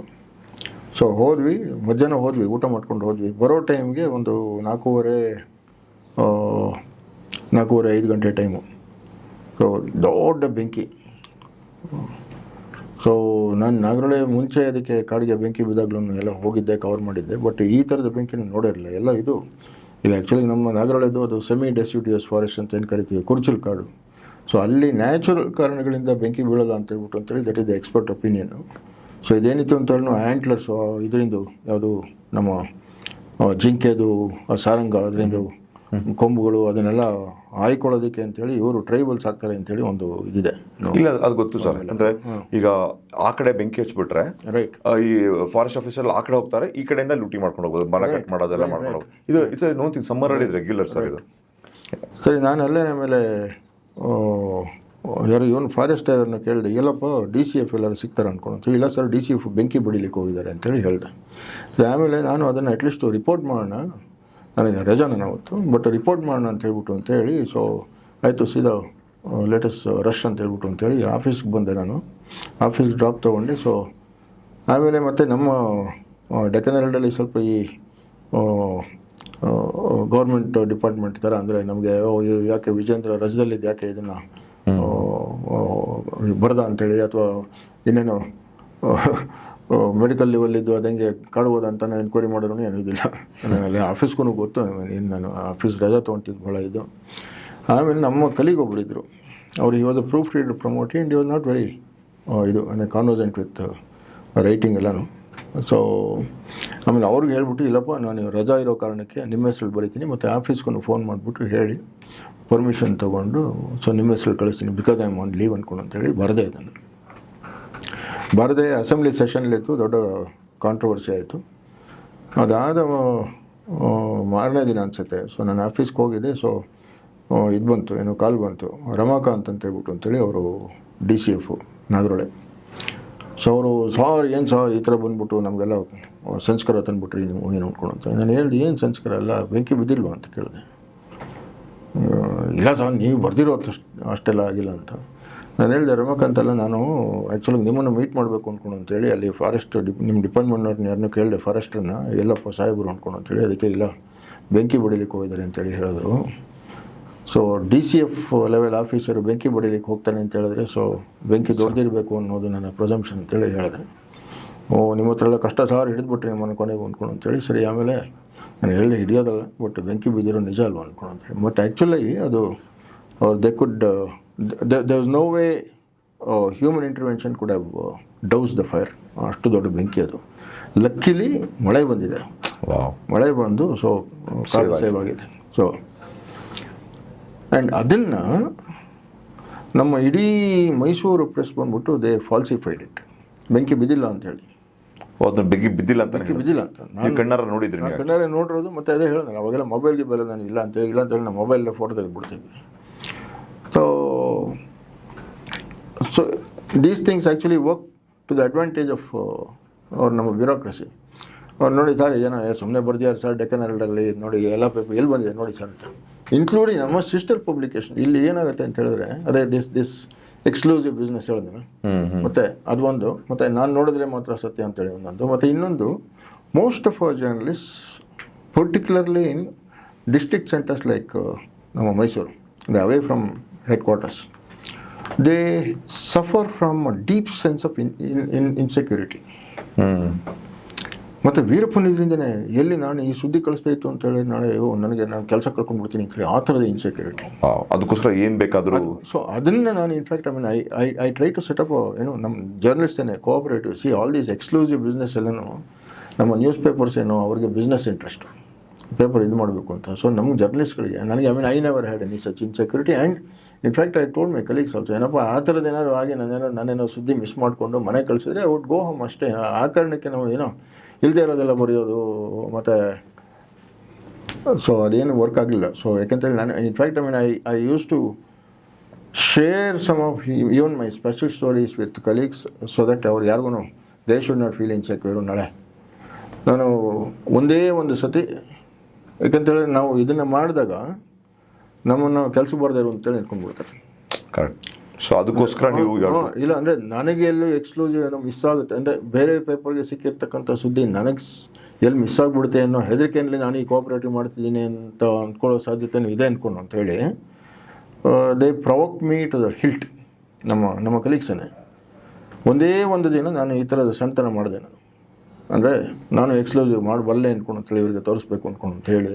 ಸೊ ಹೋದ್ವಿ, ಮಧ್ಯಾಹ್ನ ಹೋದ್ವಿ, ಊಟ ಮಾಡ್ಕೊಂಡು ಹೋದ್ವಿ. ಬರೋ ಟೈಮ್ಗೆ ಒಂದು 4:45 ಗಂಟೆ ಟೈಮು. ಸೊ ದೊಡ್ಡ ಬೆಂಕಿ. ಸೊ ನಾನು ನಾಗರಹೊಳೆ ಮುಂಚೆ ಅದಕ್ಕೆ ಕಾಡಿಗೆ ಬೆಂಕಿ ಬಿದ್ದಾಗ್ಲೂ ಎಲ್ಲ ಹೋಗಿದ್ದೆ, ಕವರ್ ಮಾಡಿದ್ದೆ. ಬಟ್ ಈ ಥರದ ಬೆಂಕಿನ ನೋಡಿರಲಿಲ್ಲ. ಎಲ್ಲ ಇದು ಈಗ ಆ್ಯಕ್ಚುಲಿ ನಮ್ಮ ನಾಗರಹೊಳೆದು ಅದು ಸೆಮಿ ಡೆಸಿಡ್ಯೂಸ್ ಫಾರೆಸ್ಟ್ ಅಂತ ಏನು ಕರಿತೀವಿ, ಕುರ್ಚಲ್ ಕಾಡು. ಸೊ ಅಲ್ಲಿ ನ್ಯಾಚುರಲ್ ಕಾರಣಗಳಿಂದ ಬೆಂಕಿ ಬೀಳೋಲ್ಲ ಅಂತೇಳಿ ದಟ್ ಇಸ್ ದ ಎಕ್ಸ್ಪರ್ಟ್ ಒಪಿನಿಯನ್ನು. ಸೊ ಇದೇನಿತ್ತು ಅಂತ ಹೇಳಿ ಆ್ಯಂಟ್ಲರ್ಸು ಇದರಿಂದ ಯಾವುದು ನಮ್ಮ ಜಿಂಕೆದು ಸಾರಂಗ ಅದರಿಂದ ಕೊಂಬುಗಳು ಅದನ್ನೆಲ್ಲ ಆಯ್ಕೊಳ್ಳೋದಕ್ಕೆ ಅಂತೇಳಿ ಇವರು ಟ್ರೈಬಲ್ಸ್ ಆಗ್ತಾರೆ ಅಂತೇಳಿ ಒಂದು ಇದಿದೆ. ಇಲ್ಲ ಅದು ಗೊತ್ತು ಸರ್. ಅಂದರೆ ಈಗ ಆ ಕಡೆ ಬೆಂಕಿ ಹಚ್ಬಿಟ್ರೆ ರೈಟ್, ಈ ಫಾರೆಸ್ಟ್ ಆಫೀಸರ್ ಆ ಕಡೆ ಹೋಗ್ತಾರೆ, ಈ ಕಡೆಯಿಂದ ಲೂಟಿ ಮಾಡ್ಕೊಂಡು ಹೋಗೋದು, ಮರ ಕಟ್ ಮಾಡೋದೆಲ್ಲ ಮಾಡ್ಕೊಂಡು ಹೋಗೋದು. ಇದು ನೋಡ್ತೀನಿ ಸಮ್ಮರಲ್ಲಿ ಇದು ರೆಗ್ಯುಲರ್ ಸರ್ ಇದು. ಸರಿ, ನಾನು ಅಲ್ಲೇ ಆಮೇಲೆ ಯಾರು ಇವನು ಫಾರೆಸ್ಟರನ್ನು ಕೇಳಿದೆ, ಎಲ್ಲಪ್ಪ DCF ಎಲ್ಲರೂ ಸಿಗ್ತಾರೆ ಅಂದ್ಕೊಂಡು. ಇಲ್ಲ ಸರ್, DCF ಬೆಂಕಿ ಬಿಡಿಲಿಕ್ಕೆ ಹೋಗಿದ್ದಾರೆ ಅಂತೇಳಿ ಹೇಳಿದೆ. ಸರಿ, ಆಮೇಲೆ ನಾನು ಅದನ್ನು ಅಟ್ಲೀಸ್ಟ್ ರಿಪೋರ್ಟ್ ಮಾಡೋಣ, ನನಗೆ ರಜಾ ನಾನು ಅವತ್ತು, ಬಟ್ ರಿಪೋರ್ಟ್ ಮಾಡೋಣ ಅಂತ ಹೇಳಿ. ಸೊ ಆಯಿತು, ಸೀದಾ ಲೇಟೆಸ್ಟ್ ರಶ್ ಅಂತ ಅಂತೇಳಿ ಆಫೀಸ್ಗೆ ಬಂದೆ. ನಾನು ಆಫೀಸ್ಗೆ ಡ್ರಾಪ್ ತೊಗೊಂಡೆ. ಸೊ ಆಮೇಲೆ ಮತ್ತೆ ನಮ್ಮ ಡೆಕ್ಕನ್ ಹೆರಾಲ್ಡಲ್ಲಿ ಸ್ವಲ್ಪ ಈ ಗೌರ್ಮೆಂಟ್ ಡಿಪಾರ್ಟ್ಮೆಂಟ್ ಥರ ಅಂದರೆ ನಮಗೆ ಯಾಕೆ ವಿಜೇಂದ್ರ ರಜದಲ್ಲಿದ್ದು ಯಾಕೆ ಇದನ್ನು ಬರ್ದ ಅಂತೇಳಿ, ಅಥವಾ ಇನ್ನೇನು ಮೆಡಿಕಲ್ ಲೆವೆಲ್ಲಿದ್ದು ಅದು ಹೆಂಗೆ ಕಾಡ್ಬೋದು ಅಂತ ಎನ್ಕ್ವೈರಿ ಮಾಡೋರು ಏನೂ ಇದಿಲ್ಲ. ಅಲ್ಲಿ ಆಫೀಸ್ಗೂ ಗೊತ್ತು, ನಾನು ಆಫೀಸ್ ರಜಾ ತೊಗೊತಿದ್ದು ಭಾಳ ಇದು. ಆಮೇಲೆ ನಮ್ಮ ಕಲೀಗ್ ಒಬ್ಬರಿದ್ದರು, ಅವ್ರು ಈ was a proof reader ಪ್ರಮೋಟಿ and ಈ ವಾಸ್ ನಾಟ್ ವೆರಿ ಇದು ಕಾನ್ವರ್ಸೆಂಟ್ ವಿತ್ ರೈಟಿಂಗ್ ಎಲ್ಲನೂ. ಸೊ ಆಮೇಲೆ ಅವ್ರಿಗೆ ಹೇಳ್ಬಿಟ್ಟು, ಇಲ್ಲಪ್ಪ ನಾನು ರಜಾ ಇರೋ ಕಾರಣಕ್ಕೆ ನಿಮ್ಮ ಹೆಸ್ರಲ್ಲಿ ಬರೀತೀನಿ, ಮತ್ತು ಆಫೀಸ್ಗೂ ಫೋನ್ ಮಾಡಿಬಿಟ್ಟು ಹೇಳಿ ಪರ್ಮಿಷನ್ ತೊಗೊಂಡು ಸೊ ನಿಮ್ಮ ಹೆಸ್ರಲ್ಲಿ ಕಳಿಸ್ತೀನಿ, because I am on leave ಅಂತೇಳಿ ಬರದೇ ಇದನ್ನು ಅಸೆಂಬ್ಲಿ ಸೆಷನ್ಲಿತ್ತು, ದೊಡ್ಡ ಕಾಂಟ್ರವರ್ಸಿ ಆಯಿತು. ಅದಾದ ಮಾರನೇ ದಿನ ಅನಿಸುತ್ತೆ. ಸೊ ನಾನು ಆಫೀಸ್ಗೆ ಹೋಗಿದ್ದೆ. ಸೊ ಇದು ಬಂತು, ಏನೋ ಕಾಲ್ ಬಂತು, ರಮಾಕಾಂತ್ ಅಂತೇಳಿ ಅವರು DCF ನಾಗರಹೊಳೆ. ಸೊ ಅವರು ಏನು ಈ ಥರ ಬಂದ್ಬಿಟ್ಟು ನಮಗೆಲ್ಲ ಸಂಸ್ಕಾರ ತಂದುಬಿಟ್ರಿ ನೀವು ಏನು ಅಂದ್ಕೊಂಡು. ನಾನು ಹೇಳಿದೆ, ಏನು ಸಂಸ್ಕಾರ, ಎಲ್ಲ ಬೆಂಕಿ ಬಿದ್ದಿಲ್ವಾ ಅಂತ ಕೇಳಿದೆ. ಇಲ್ಲ ಸರ್, ನೀವು ಬರ್ದಿರೋ ಅಷ್ಟೆಲ್ಲ ಆಗಿಲ್ಲ ಅಂತ. ನಾನು ಹೇಳಿದೆ, ರಮಾಕಾಂತ್ ಅಲ್ಲ, ನಾನು ಆ್ಯಕ್ಚುಲಿ ನಿಮ್ಮನ್ನು ಮೀಟ್ ಮಾಡಬೇಕು ಅಂತೇಳಿ ಅಲ್ಲಿ ಫಾರೆಸ್ಟ್ ನಿಮ್ಮ ಡಿಪಾರ್ಟ್ಮೆಂಟ್ನವ್ರನ್ನ ಯಾರನ್ನೂ ಕೇಳಿದೆ, ಫಾರೆಸ್ಟ್ರನ್ನ, ಎಲ್ಲಪ್ಪ ಸಾಹೇಬರು ಅಂತೇಳಿ. ಅದಕ್ಕೆ ಇಲ್ಲ, ಬೆಂಕಿ ಬಡಿಲಿಕ್ಕೆ ಹೋಗಿದ್ದಾರೆ ಅಂತೇಳಿ ಹೇಳಿದ್ರು. ಸೊ DCF ಲೆವೆಲ್ ಆಫೀಸರು ಬೆಂಕಿ ಬಡಿಲಿಕ್ಕೆ ಹೋಗ್ತಾನೆ ಅಂತ ಹೇಳಿದ್ರೆ, ಸೊ ಬೆಂಕಿ ದೊಡ್ಡದಿರಬೇಕು ಅನ್ನೋದು ನನ್ನ ಪ್ರೆಸಂಪ್ಷನ್ ಅಂತೇಳಿ ಹೇಳಿದೆ. ನಿಮ್ಮ ಹತ್ರ ಎಲ್ಲ ಕಷ್ಟ ಸಾರು ಹಿಡಿದ್ಬಿಟ್ರಿ ನಿಮ್ಮನ್ನು ಕೊನೆಗೆ ಅಂತೇಳಿ. ಸರಿ, ಆಮೇಲೆ ನಾನು ಹೇಳಿದೆ, ಹಿಡಿಯೋದಲ್ಲ, ಬಟ್ ಬೆಂಕಿ ಬಿದ್ದಿರೋ ನಿಜ ಅಲ್ವಾ ಅಂತೇಳಿ. ಬಟ್ ಆ್ಯಕ್ಚುಲಿ ಅದು they could there was no way human intervention could have doused the fire. ಅಷ್ಟು ದೊಡ್ಡ ಬೆಂಕಿ ಅದು. ಲಕ್ಕಿಲಿ ಮಳೆ ಬಂದಿದೆ, ಮಳೆ ಬಂದು ಸೊ ಸೇವ್ ಆಗಿದೆ. ಸೊ ಆ್ಯಂಡ್ ಅದನ್ನು ನಮ್ಮ ಇಡೀ ಮೈಸೂರು ಪ್ರೆಸ್ ಬಂದ್ಬಿಟ್ಟು ದೇ ಫಾಲ್ಸಿಫೈಡ್ ಇಟ್, ಬೆಂಕಿ ಬಿದ್ದಿಲ್ಲ ಅಂತೇಳಿ. ಬೆಂಕಿ ಬಿದ್ದಿಲ್ಲ ಅಂತ ನಾನು ಕಣ್ಣಾರೆ ನೋಡಿದ್ರಿ? ಕಣ್ಣಾರೆ ನೋಡಿರೋದು. ಮತ್ತು ಅದೇ ಹೇಳಿದ್ರೆ ಅವಾಗೆಲ್ಲ ಮೊಬೈಲ್ಗೆ ಬೆಲೆ ನಾನು ಇಲ್ಲ ಅಂತೇಳಿ ನಾವು ಮೊಬೈಲಲ್ಲಿ photo ತೆಗೆದುಬಿಡ್ತೀವಿ. So these things actually work to the advantage of ನಮ್ಮ ಬ್ಯೂರೋಕ್ರಸಿ. ಅವ್ರು ನೋಡಿ ಸರ್, ಏನೋ ಸುಮ್ಮನೆ ಬರ್ದಿದ್ದಾರೆ ಸರ್ ಡೆಕ್ಕನ್ ಹೆರಾಲ್ಡಲ್ಲಿ, ನೋಡಿ ಎಲ್ಲ ಪೇಪರ್ ಎಲ್ಲಿ ಬಂದಿದೆ ನೋಡಿ ಸರ್ ಅಂತ, ಇನ್ಕ್ಲೂಡಿಂಗ್ ನಮ್ಮ ಸಿಸ್ಟರ್ ಪಬ್ಲಿಕೇಶನ್. ಇಲ್ಲಿ ಏನಾಗುತ್ತೆ ಅಂತ ಹೇಳಿದ್ರೆ, ಅದೇ ದಿಸ್ ಎಕ್ಸ್ಕ್ಲೂಸಿವ್ ಬಿಸ್ನೆಸ್ ಹೇಳಿದ್ರೆ, ಮತ್ತು ಅದು ಒಂದು, ಮತ್ತು ನಾನು ನೋಡಿದ್ರೆ ಮಾತ್ರ ಸತ್ಯ ಅಂತೇಳಿ ಒಂದೊಂದು, ಮತ್ತು ಇನ್ನೊಂದು, most of our journalist particularly in district centres like ನಮ್ಮ Mysuru, away from headquarters, they suffer from a deep sense of insecurity. ಮತ್ತು ವೀರಪ್ಪನ್ ಇದರಿಂದನೇ ಎಲ್ಲಿ ನಾನು ಈ ಸುದ್ದಿ ಕಳಿಸ್ತಾ ಇತ್ತು ಅಂತೇಳಿ ನಾಳೆ ನನಗೆ ನಾನು ಕೆಲಸ ಕಳ್ಕೊಂಡ್ಬಿಡ್ತೀನಿ ಅಂತೇಳಿ ಆ ಥರದ ಇನ್ಸೆಕ್ಯೂರಿಟಿ. ಅದಕ್ಕೋಸ್ಕರ ಏನು ಬೇಕಾದರೂ. ಸೊ ಅದನ್ನು ನಾನು in fact I try to set up ನಮ್ಮ ಜರ್ನಲಿಸ್ಟ್ ಏನೇ cooperative. See all these exclusive business ಎಲ್ಲನೂ ನಮ್ಮ ನ್ಯೂಸ್ ಪೇಪರ್ಸ್ ಏನೋ ಅವ್ರಿಗೆ ಬಿಸ್ನೆಸ್ ಇಂಟ್ರೆಸ್ಟ್, ಪೇಪರ್ ಇದು ಮಾಡಬೇಕು ಅಂತ. ಸೊ ನಮ್ಗೆ ಜರ್ನಲಿಸ್ಟ್ಗಳಿಗೆ ನನಗೆ I never had any such insecurity. And in fact I told my colleagues also, ಏನಪ್ಪ ಆ ಥರದ್ದು ಏನಾದ್ರು ಹಾಗೆ ನಾನೇನೋ ಸುದ್ದಿ ಮಿಸ್ ಮಾಡಿಕೊಂಡು ಮನೆ ಕಳಿಸಿದ್ರೆ ಐ ವುಡ್ ಗೋ ಹೋಮ್ ಅಷ್ಟೇ. ಆ ಕಾರಣಕ್ಕೆ ನಾವು ಏನೋ ಇಲ್ಲದೆ ಇರೋದೆಲ್ಲ ಬರೆಯೋದು, ಮತ್ತು ಸೊ ಅದೇನು ವರ್ಕ್ ಆಗಲಿಲ್ಲ. ಸೊ ಯಾಕೆಂತೇಳಿ ನಾನು in fact I use to share some of even my special stories with colleagues, so that ಅವ್ರು ಯಾರಿಗೂ they should not feel insecure. ನಾಳೆ ನಾನು ಒಂದೇ ಒಂದು ಸತಿ, ಯಾಕಂತೇಳಿ ನಾವು ಇದನ್ನು ಮಾಡಿದಾಗ ನಮ್ಮನ್ನು ಕೆಲಸ ಬರದೇ ಇರು ಅಂತೇಳಿ ನಿಂತ್ಕೊಂಡ್ಬಿಡ್ತಾರೆ. ಕರೆಕ್ಟ್. ಸೊ ಅದಕ್ಕೋಸ್ಕರ ನೀವು ಇಲ್ಲ ಅಂದರೆ ನನಗೆ ಎಲ್ಲೂ ಎಕ್ಸ್ಕ್ಲೂಸಿವ್ ಏನೋ ಮಿಸ್ ಆಗುತ್ತೆ, ಅಂದರೆ ಬೇರೆ ಪೇಪರ್ಗೆ ಸಿಕ್ಕಿರ್ತಕ್ಕಂಥ ಸುದ್ದಿ ನನಗೆ ಎಲ್ಲಿ ಮಿಸ್ ಆಗಿಬಿಡುತ್ತೆ ಅನ್ನೋ ಹೆದರಿಕೆಯಲ್ಲಿ ನಾನು ಈ ಕೋಆಪ್ರೇಟಿವ್ ಮಾಡ್ತಿದ್ದೀನಿ ಅಂತ ಅಂದ್ಕೊಳ್ಳೋ ಸಾಧ್ಯತೆಯೂ ಇದೆ ಅಂದ್ಕೊಂಡು ಅಂತೇಳಿ they provoke me to the hilt. ನಮ್ಮ ಕಲೀಗ್ಸನ್ನೇ ಒಂದೇ ಒಂದು ದಿನ ನಾನು ಈ ಥರದ ಸಣ್ಣತನ ಮಾಡಿದೆ. ಅಂದರೆ ನಾನು ಎಕ್ಸ್ಕ್ಲೂಸಿವ್ ಮಾಡಬಲ್ಲೆ ಅಂದ್ಕೊಂಡು ಅಂತೇಳಿ ಇವರಿಗೆ ತೋರಿಸ್ಬೇಕು ಅಂದ್ಕೊಂಡು ಅಂತೇಳಿ,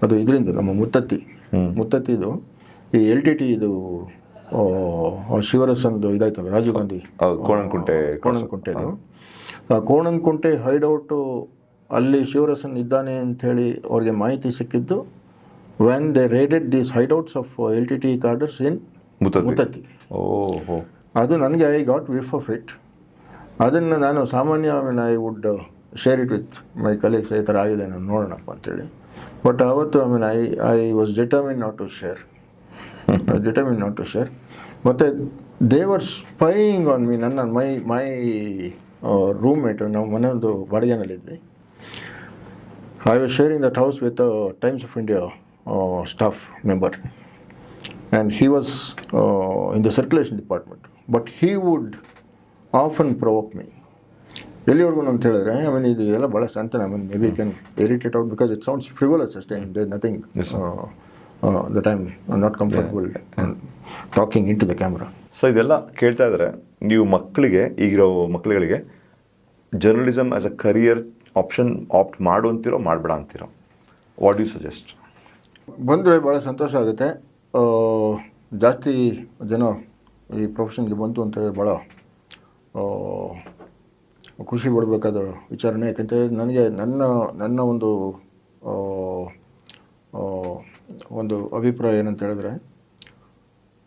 ಅದು ಇದರಿಂದ ನಮ್ಮ ಮುತ್ತತ್ತಿದು ಈ LTT ಇದು ಶಿವರಸಂದು ಇದಾಯ್ತಲ್ಲ, ರಾಜೀವ್ ಗಾಂಧಿ ಕೋಣನಕುಂಟೆದು, ಆ ಕೋಣನಕುಂಟೆ ಹೈಡೌಟು ಅಲ್ಲಿ ಶಿವರಸನ್ ಇದ್ದಾನೆ ಅಂಥೇಳಿ ಅವ್ರಿಗೆ ಮಾಹಿತಿ ಸಿಕ್ಕಿದ್ದು when they raided these hideouts of LTT cadres in Muttatti. ಅದು ನನಗೆ I got whiff of it. ಅದನ್ನು ನಾನು ಸಾಮಾನ್ಯ I would share it with my colleagues, ಈ ಥರ ಆಗಿದೆ ನಾನು ನೋಡೋಣಪ್ಪ ಅಂತೇಳಿ. ಬಟ್ ಆವತ್ತು I was determine not to share. ಮತ್ತು they were spying on me. My roommate, ನಾವು ಮನೆಯೊಂದು ಬಾಡಿಗೆನಲ್ಲಿದ್ವಿ. I was sharing that house with Times of India staff member, and he was in the circulation department. But he would often provoke me. ಎಲ್ಲಿವರೆಗೂ ಅಂತ ಹೇಳಿದ್ರೆ, ಇದು ಎಲ್ಲ ಭಾಳ ಸಂತನ, maybe can irritate out because it sounds frivolous ಅಷ್ಟೇ, there nothing that I am not comfortable talking in to the camera. So ಇದೆಲ್ಲ ಕೇಳ್ತಾ ಇದ್ದಾರೆ, ನೀವು ಈಗಿರೋ ಮಕ್ಕಳುಗಳಿಗೆ journalism as a career option opt ಮಾಡು ಅಂತೀರೋ ಮಾಡಬೇಡ ಅಂತೀರೋ? What you suggest? ಬಂದರೆ ಭಾಳ ಸಂತೋಷ ಆಗುತ್ತೆ. ಜಾಸ್ತಿ ಜನ ಈ ಪ್ರೊಫೆಷನ್ಗೆ ಬಂತು ಅಂತೇಳಿ ಭಾಳ ಖುಷಿ ಪಡಬೇಕಾದ ವಿಚಾರಣೆ. ಯಾಕೆಂತೇಳಿ ನನಗೆ ನನ್ನ ಒಂದು ಅಭಿಪ್ರಾಯ ಏನಂತ ಹೇಳಿದ್ರೆ,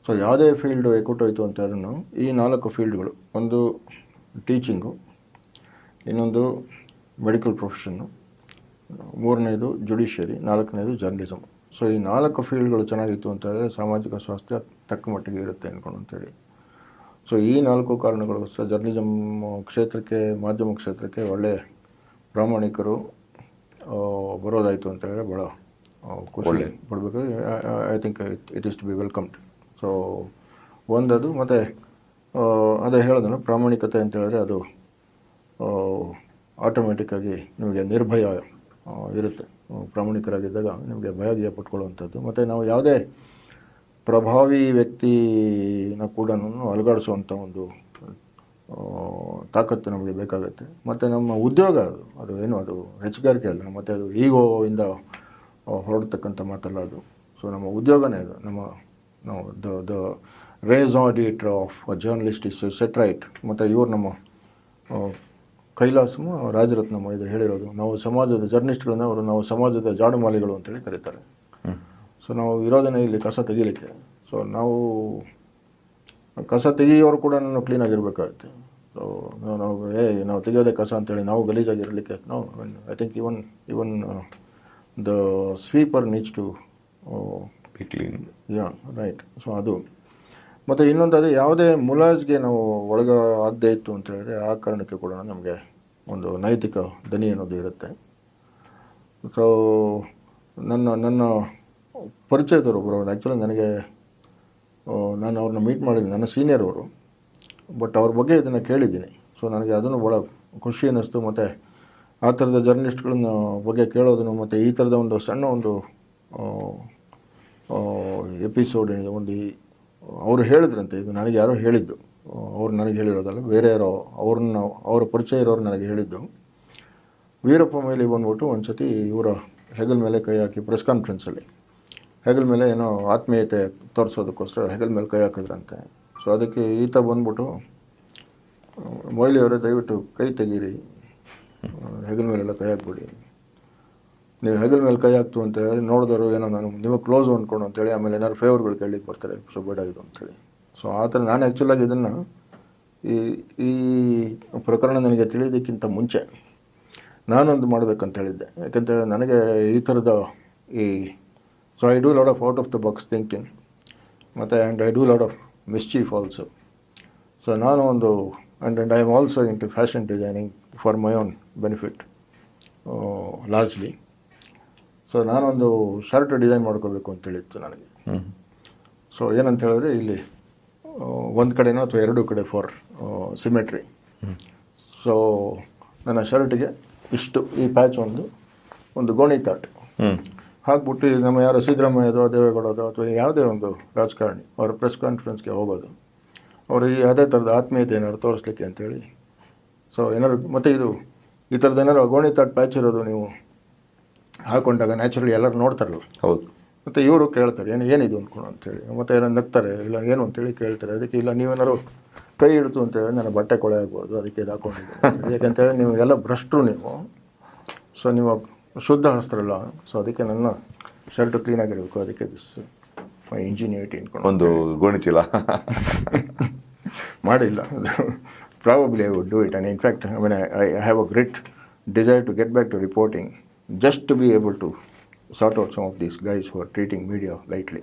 ಸೊ ಯಾವುದೇ ಫೀಲ್ಡು ಎಕ್ಕುಟ್ಟೋಯ್ತು ಅಂತ ಹೇಳಿದ್ರು ಈ 4 ಫೀಲ್ಡ್ಗಳು, ಒಂದು ಟೀಚಿಂಗು, ಇನ್ನೊಂದು ಮೆಡಿಕಲ್ ಪ್ರೊಫೆಷನ್ನು, 3ನೇದು ಜುಡಿಷಿಯರಿ, 4ನೇದು ಜರ್ನಲಿಸಮ್. ಸೊ ಈ 4 ಫೀಲ್ಡ್ಗಳು ಚೆನ್ನಾಗಿತ್ತು ಅಂತ ಹೇಳಿದ್ರೆ ಸಾಮಾಜಿಕ ಸ್ವಾಸ್ಥ್ಯ ತಕ್ಕ ಮಟ್ಟಿಗೆ ಇರುತ್ತೆ ಅಂದ್ಕೊಂಡು ಅಂತೇಳಿ. ಸೊ ಈ 4 ಕಾರಣಗಳಿಗೋಸ್ಕರ ಜರ್ನಲಿಸಮ್ ಕ್ಷೇತ್ರಕ್ಕೆ, ಮಾಧ್ಯಮ ಕ್ಷೇತ್ರಕ್ಕೆ ಒಳ್ಳೆ ಪ್ರಾಮಾಣಿಕರು ಬರೋದಾಯಿತು ಅಂತ ಹೇಳಿದ್ರೆ ಭಾಳ ಖುಷಿ ಪಡಬೇಕು. I think it is to be welcomed. So ಒಂದದು, ಮತ್ತು ಅದೇ ಹೇಳೋದನ್ನು ಪ್ರಾಮಾಣಿಕತೆ ಅಂತ ಹೇಳಿದ್ರೆ ಅದು ಆಟೋಮೆಟಿಕ್ಕಾಗಿ ನಿಮಗೆ ನಿರ್ಭಯ ಇರುತ್ತೆ. ಪ್ರಾಮಾಣಿಕರಾಗಿದ್ದಾಗ ನಿಮಗೆ ಭಯ ಪಟ್ಕೊಳ್ಳುವಂಥದ್ದು. ಮತ್ತು ನಾವು ಯಾವುದೇ ಪ್ರಭಾವಿ ವ್ಯಕ್ತಿನ ಕೂಡ ಅಲುಗಾಡಿಸುವಂಥ ಒಂದು ತಾಕತ್ತು ನಮಗೆ ಬೇಕಾಗುತ್ತೆ. ಮತ್ತು ನಮ್ಮ ಉದ್ಯೋಗ ಅದು ಏನು, ಅದು ಹೆಚ್ಚುಗಾರಿಕೆ ಅಲ್ಲ, ಮತ್ತು ಅದು ಈಗೋಯಿಂದ ಹೊರಡ್ತಕ್ಕಂಥ ಮಾತಲ್ಲ ಅದು. ಸೊ ನಮ್ಮ ಉದ್ಯೋಗನೇ ಅದು. ನಾವು the raison d'etre of journalist is set right. ಮತ್ತು ಇವರು ನಮ್ಮ ಕೈಲಾಸಮ ರಾಜರತ್ನಮ್ಮ ಇದು ಹೇಳಿರೋದು, ನಾವು ಸಮಾಜದ ಜರ್ನಲಿಸ್ಟ್ಗಳನ್ನ ನಾವು ಸಮಾಜದ ಜಾಡುಮಾಲಿಗಳು ಅಂತೇಳಿ ಕರೀತಾರೆ. ಸೊ ನಾವು ಇರೋದನ್ನೇ ಇಲ್ಲಿ ಕಸ ತೆಗೀಲಿಕ್ಕೆ. ಸೊ ನಾವು ಕಸ ತೆಗಿಯೋರು ಕೂಡ ಕ್ಲೀನಾಗಿರ್ಬೇಕಾಗುತ್ತೆ. ಸೊ ನಾವು ತೆಗಿಯೋದೇ ಕಸ ಅಂತೇಳಿ ನಾವು ಗಲೀಜಾಗಿರಲಿಕ್ಕೆ ನಾವು I think even the sweeper needs to be clean. Yeah right. So ಅದು. ಮತ್ತು ಇನ್ನೊಂದು, ಅದೇ ಯಾವುದೇ ಮುಲಾಜ್ಗೆ ನಾವು ಆಗದೇ ಇತ್ತು ಅಂತ ಹೇಳಿದ್ರೆ ಆ ಕಾರಣಕ್ಕೆ ಕೂಡ ನಮಗೆ ಒಂದು ನೈತಿಕ ದನಿ ಅನ್ನೋದು ಇರುತ್ತೆ. ಸೊ ನನ್ನ ಪರಿಚಯದವರು ಒಬ್ಬರು, ಆ್ಯಕ್ಚುಲಿ ನಾನು ಅವ್ರನ್ನ ಮೀಟ್ ಮಾಡಿದ್ದೀನಿ, ನನ್ನ ಸೀನಿಯರ್ ಅವರು. ಬಟ್ ಅವ್ರ ಬಗ್ಗೆ ಇದನ್ನು ಕೇಳಿದ್ದೀನಿ. ಸೊ ನನಗೆ ಅದನ್ನು ಭಾಳ ಖುಷಿ ಅನ್ನಿಸ್ತು. ಮತ್ತು ಆ ಥರದ ಜರ್ನಲಿಸ್ಟ್ಗಳನ್ನ ಬಗ್ಗೆ ಕೇಳೋದನ್ನು, ಮತ್ತು ಈ ಥರದ ಒಂದು ಸಣ್ಣ ಒಂದು ಎಪಿಸೋಡ್ ಅವರು ಹೇಳಿದ್ರಂತೆ. ಇದು ನನಗೆ ಯಾರೋ ಹೇಳಿದ್ದು, ಅವ್ರು ನನಗೆ ಹೇಳಿರೋದಲ್ಲ, ಬೇರೆ ಯಾರೋ ಅವರ ಪರಿಚಯ ಇರೋರು ನನಗೆ ಹೇಳಿದ್ದು. ವೀರಪ್ಪ ಮೇಲೆ ಬಂದ್ಬಿಟ್ಟು ಒಂದು ಸತಿ ಇವರ ಹೆಗಲ ಮೇಲೆ ಕೈ ಹಾಕಿ ಪ್ರೆಸ್ ಕಾನ್ಫರೆನ್ಸಲ್ಲಿ ಹೆಗಲ ಮೇಲೆ ಏನೋ ಆತ್ಮೀಯತೆ ತೋರಿಸೋದಕ್ಕೋಸ್ಕರ ಹೆಗಲ ಮೇಲೆ ಕೈ ಹಾಕಿದ್ರಂತೆ. ಸೊ ಅದಕ್ಕೆ ಈತ ಬಂದ್ಬಿಟ್ಟು, ಮೊಯ್ಲಿಯವರೇ ದಯವಿಟ್ಟು ಕೈ ತೆಗೀರಿ, ಹೆಗಲ ಮೇಲೆಲ್ಲ ಕೈ ಹಾಕ್ಬಿಡಿ, ನೀವು ಹೆಗಲ ಮೇಲೆ ಕೈ ಹಾಕ್ತು ಅಂತ ಹೇಳಿ ನೋಡಿದವರು ಏನೋ ನಾನು ನಿಮಗೆ ಕ್ಲೋಸ್ ಅಂದ್ಕೊಂಡು ಅಂತೇಳಿ ಆಮೇಲೆ ಏನಾದ್ರು ಫೇವರ್ಗಳು ಕೇಳಲಿಕ್ಕೆ ಬರ್ತಾರೆ, ಸೊ ಬೇಡಾಗಿದ್ದು ಅಂಥೇಳಿ. ಸೊ ಆ ಥರ ನಾನು ಆ್ಯಕ್ಚುಲಾಗಿ ಇದನ್ನು ಈ ಪ್ರಕರಣ ನನಗೆ ತಿಳಿಯೋದಕ್ಕಿಂತ ಮುಂಚೆ ನಾನೊಂದು ಮಾಡಬೇಕಂತ ಹೇಳಿದ್ದೆ. ಯಾಕೆಂತೇಳಿ ನನಗೆ ಈ ಥರದ so I do lot of out of the box thinking, ಮತ್ತು and I do lot of mischief also. So ನಾನು I am also into fashion designing for my own benefit. Largely. So ನಾನೊಂದು ಶರ್ಟ್ ಡಿಸೈನ್ ಮಾಡ್ಕೋಬೇಕು ಅಂತೇಳಿತ್ತು ನನಗೆ. So ಏನಂತ ಹೇಳಿದ್ರೆ ಇಲ್ಲಿ ಒಂದು ಕಡೆನೋ ಅಥವಾ ಎರಡು ಕಡೆ ಫಾರ್ ಸಿಮೆಟ್ರಿ. ಸೊ ನನ್ನ ಶರ್ಟಿಗೆ ಇಷ್ಟು ಈ ಪ್ಯಾಚ್ ಒಂದು ಗೋಣಿ ತಾಟ್ ಹಾಕ್ಬಿಟ್ಟು ನಮ್ಮ ಯಾರೋ ಸಿದ್ದರಾಮಯ್ಯದೋ ದೇವೇಗೌಡದೋ ಅಥವಾ ಯಾವುದೇ ಒಂದು ರಾಜಕಾರಣಿ ಅವರ ಪ್ರೆಸ್ ಕಾನ್ಫರೆನ್ಸ್ಗೆ ಹೋಗೋದು, ಅವ್ರಿಗೆ ಅದೇ ಥರದ ಆತ್ಮೀಯತೆ ಏನಾದ್ರು ತೋರಿಸ್ಲಿಕ್ಕೆ ಅಂತೇಳಿ. ಸೊ ಏನಾದ್ರು ಮತ್ತು ಈ ಥರದ್ದು ಏನಾದ್ರು ಗೋಣಿ ತಾಟ್ ಪ್ಯಾಚ್ ಇರೋದು ನೀವು ಹಾಕೊಂಡಾಗ ನ್ಯಾಚುರಲಿ ಎಲ್ಲರೂ ನೋಡ್ತಾರಲ್ಲ. ಹೌದು. ಮತ್ತು ಇವರು ಕೇಳ್ತಾರೆ ಏನಿದು ಅಂದ್ಕೊಂಡು ಅಂತೇಳಿ, ಮತ್ತು ಏನೋ ನಗ್ತಾರೆ, ಇಲ್ಲ ಏನು ಅಂತೇಳಿ ಕೇಳ್ತಾರೆ. ಅದಕ್ಕೆ ಇಲ್ಲ ನೀವೇನಾದ್ರು ಕೈ ಹಿಡಿತು ಅಂತೇಳಿ ನನ್ನ ಬಟ್ಟೆ ಕೊಳೆ ಆಗ್ಬೋದು, ಅದಕ್ಕೆ ಇದು ಹಾಕೊಂಡಿದ್ದೀನಿ ಯಾಕೆಂತೇಳಿ ನೀವು ಎಲ್ಲ ಭ್ರಷ್ಟರು ನೀವು. ಸೊ ನೀವು ಶುದ್ಧ ಹಸ್ತ್ರಲ್ಲ. ಸೊ ಅದಕ್ಕೆ ನನ್ನ ಶರ್ಟು ಕ್ಲೀನಾಗಿರಬೇಕು, ಅದಕ್ಕೆ ದಿಸ್ ಮೈ ಇಂಜಿನಿಯರಿಟಿ ಅಂದ್ಕೊಂಡು ಒಂದು ಗೋಣಿಚೀಲ ಮಾಡಿಲ್ಲ. Probably I would do it. And in fact I have a great desire to get back to reporting just to be able to sort out some of these guys who are treating media lightly.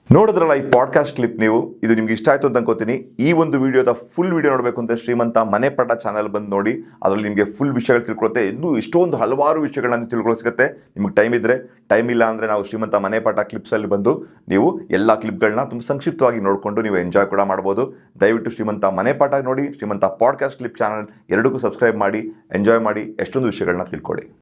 ನೋಡಿದ್ರಲ್ಲ ಈ podcast clip ನೀವು, ಇದು ನಿಮ್ಗೆ ಇಷ್ಟ ಆಯಿತು ಅಂತ ಅನ್ಕೋತೀನಿ. ಈ ಒಂದು ವಿಡಿಯೋದ ಫುಲ್ ವಿಡಿಯೋ ನೋಡಬೇಕು ಅಂತ ಶ್ರೀಮಂತ ಮನೆಪಾಠ ಚಾನಲ್ ಬಂದು ನೋಡಿ, ಅದರಲ್ಲಿ ನಿಮಗೆ ಫುಲ್ ವಿಷಯಗಳು ತಿಳ್ಕೊಳುತ್ತೆ. ಇನ್ನೂ ಇಷ್ಟೊಂದು ಹಲವಾರು ವಿಷಯಗಳನ್ನ ತಿಳ್ಕೊಳ್ಳೋ ಸಿಗುತ್ತೆ. ನಿಮ್ಗೆ ಟೈಮ್ ಇದ್ದರೆ, ಟೈಮ್ ಇಲ್ಲ ಅಂದರೆ ನಾವು ಶ್ರೀಮಂತ ಮನೆಪಾಠ ಕ್ಲಿಪ್ಸಲ್ಲಿ ಬಂದು ನೀವು ಎಲ್ಲ ಕ್ಲಿಪ್ಗಳನ್ನ ತುಂಬ ಸಂಕ್ಷಿಪ್ತವಾಗಿ ನೋಡಿಕೊಂಡು ನೀವು ಎಂಜಾಯ್ ಕೂಡ ಮಾಡ್ಬೋದು. ದಯವಿಟ್ಟು ಶ್ರೀಮಂತ ಮನೆಪಾಠ ನೋಡಿ, ಶ್ರೀಮಂತ ಪಾಡ್ಕಾಸ್ಟ್ ಕ್ಲಿಪ್ ಚಾನಲ್ ಎರಡಕ್ಕೂ ಸಬ್ಸ್ಕ್ರೈಬ್ ಮಾಡಿ, ಎಂಜಾಯ್ ಮಾಡಿ, ಎಷ್ಟೊಂದು ವಿಷಯಗಳನ್ನ ತಿಳ್ಕೊಳ್ಳಿ.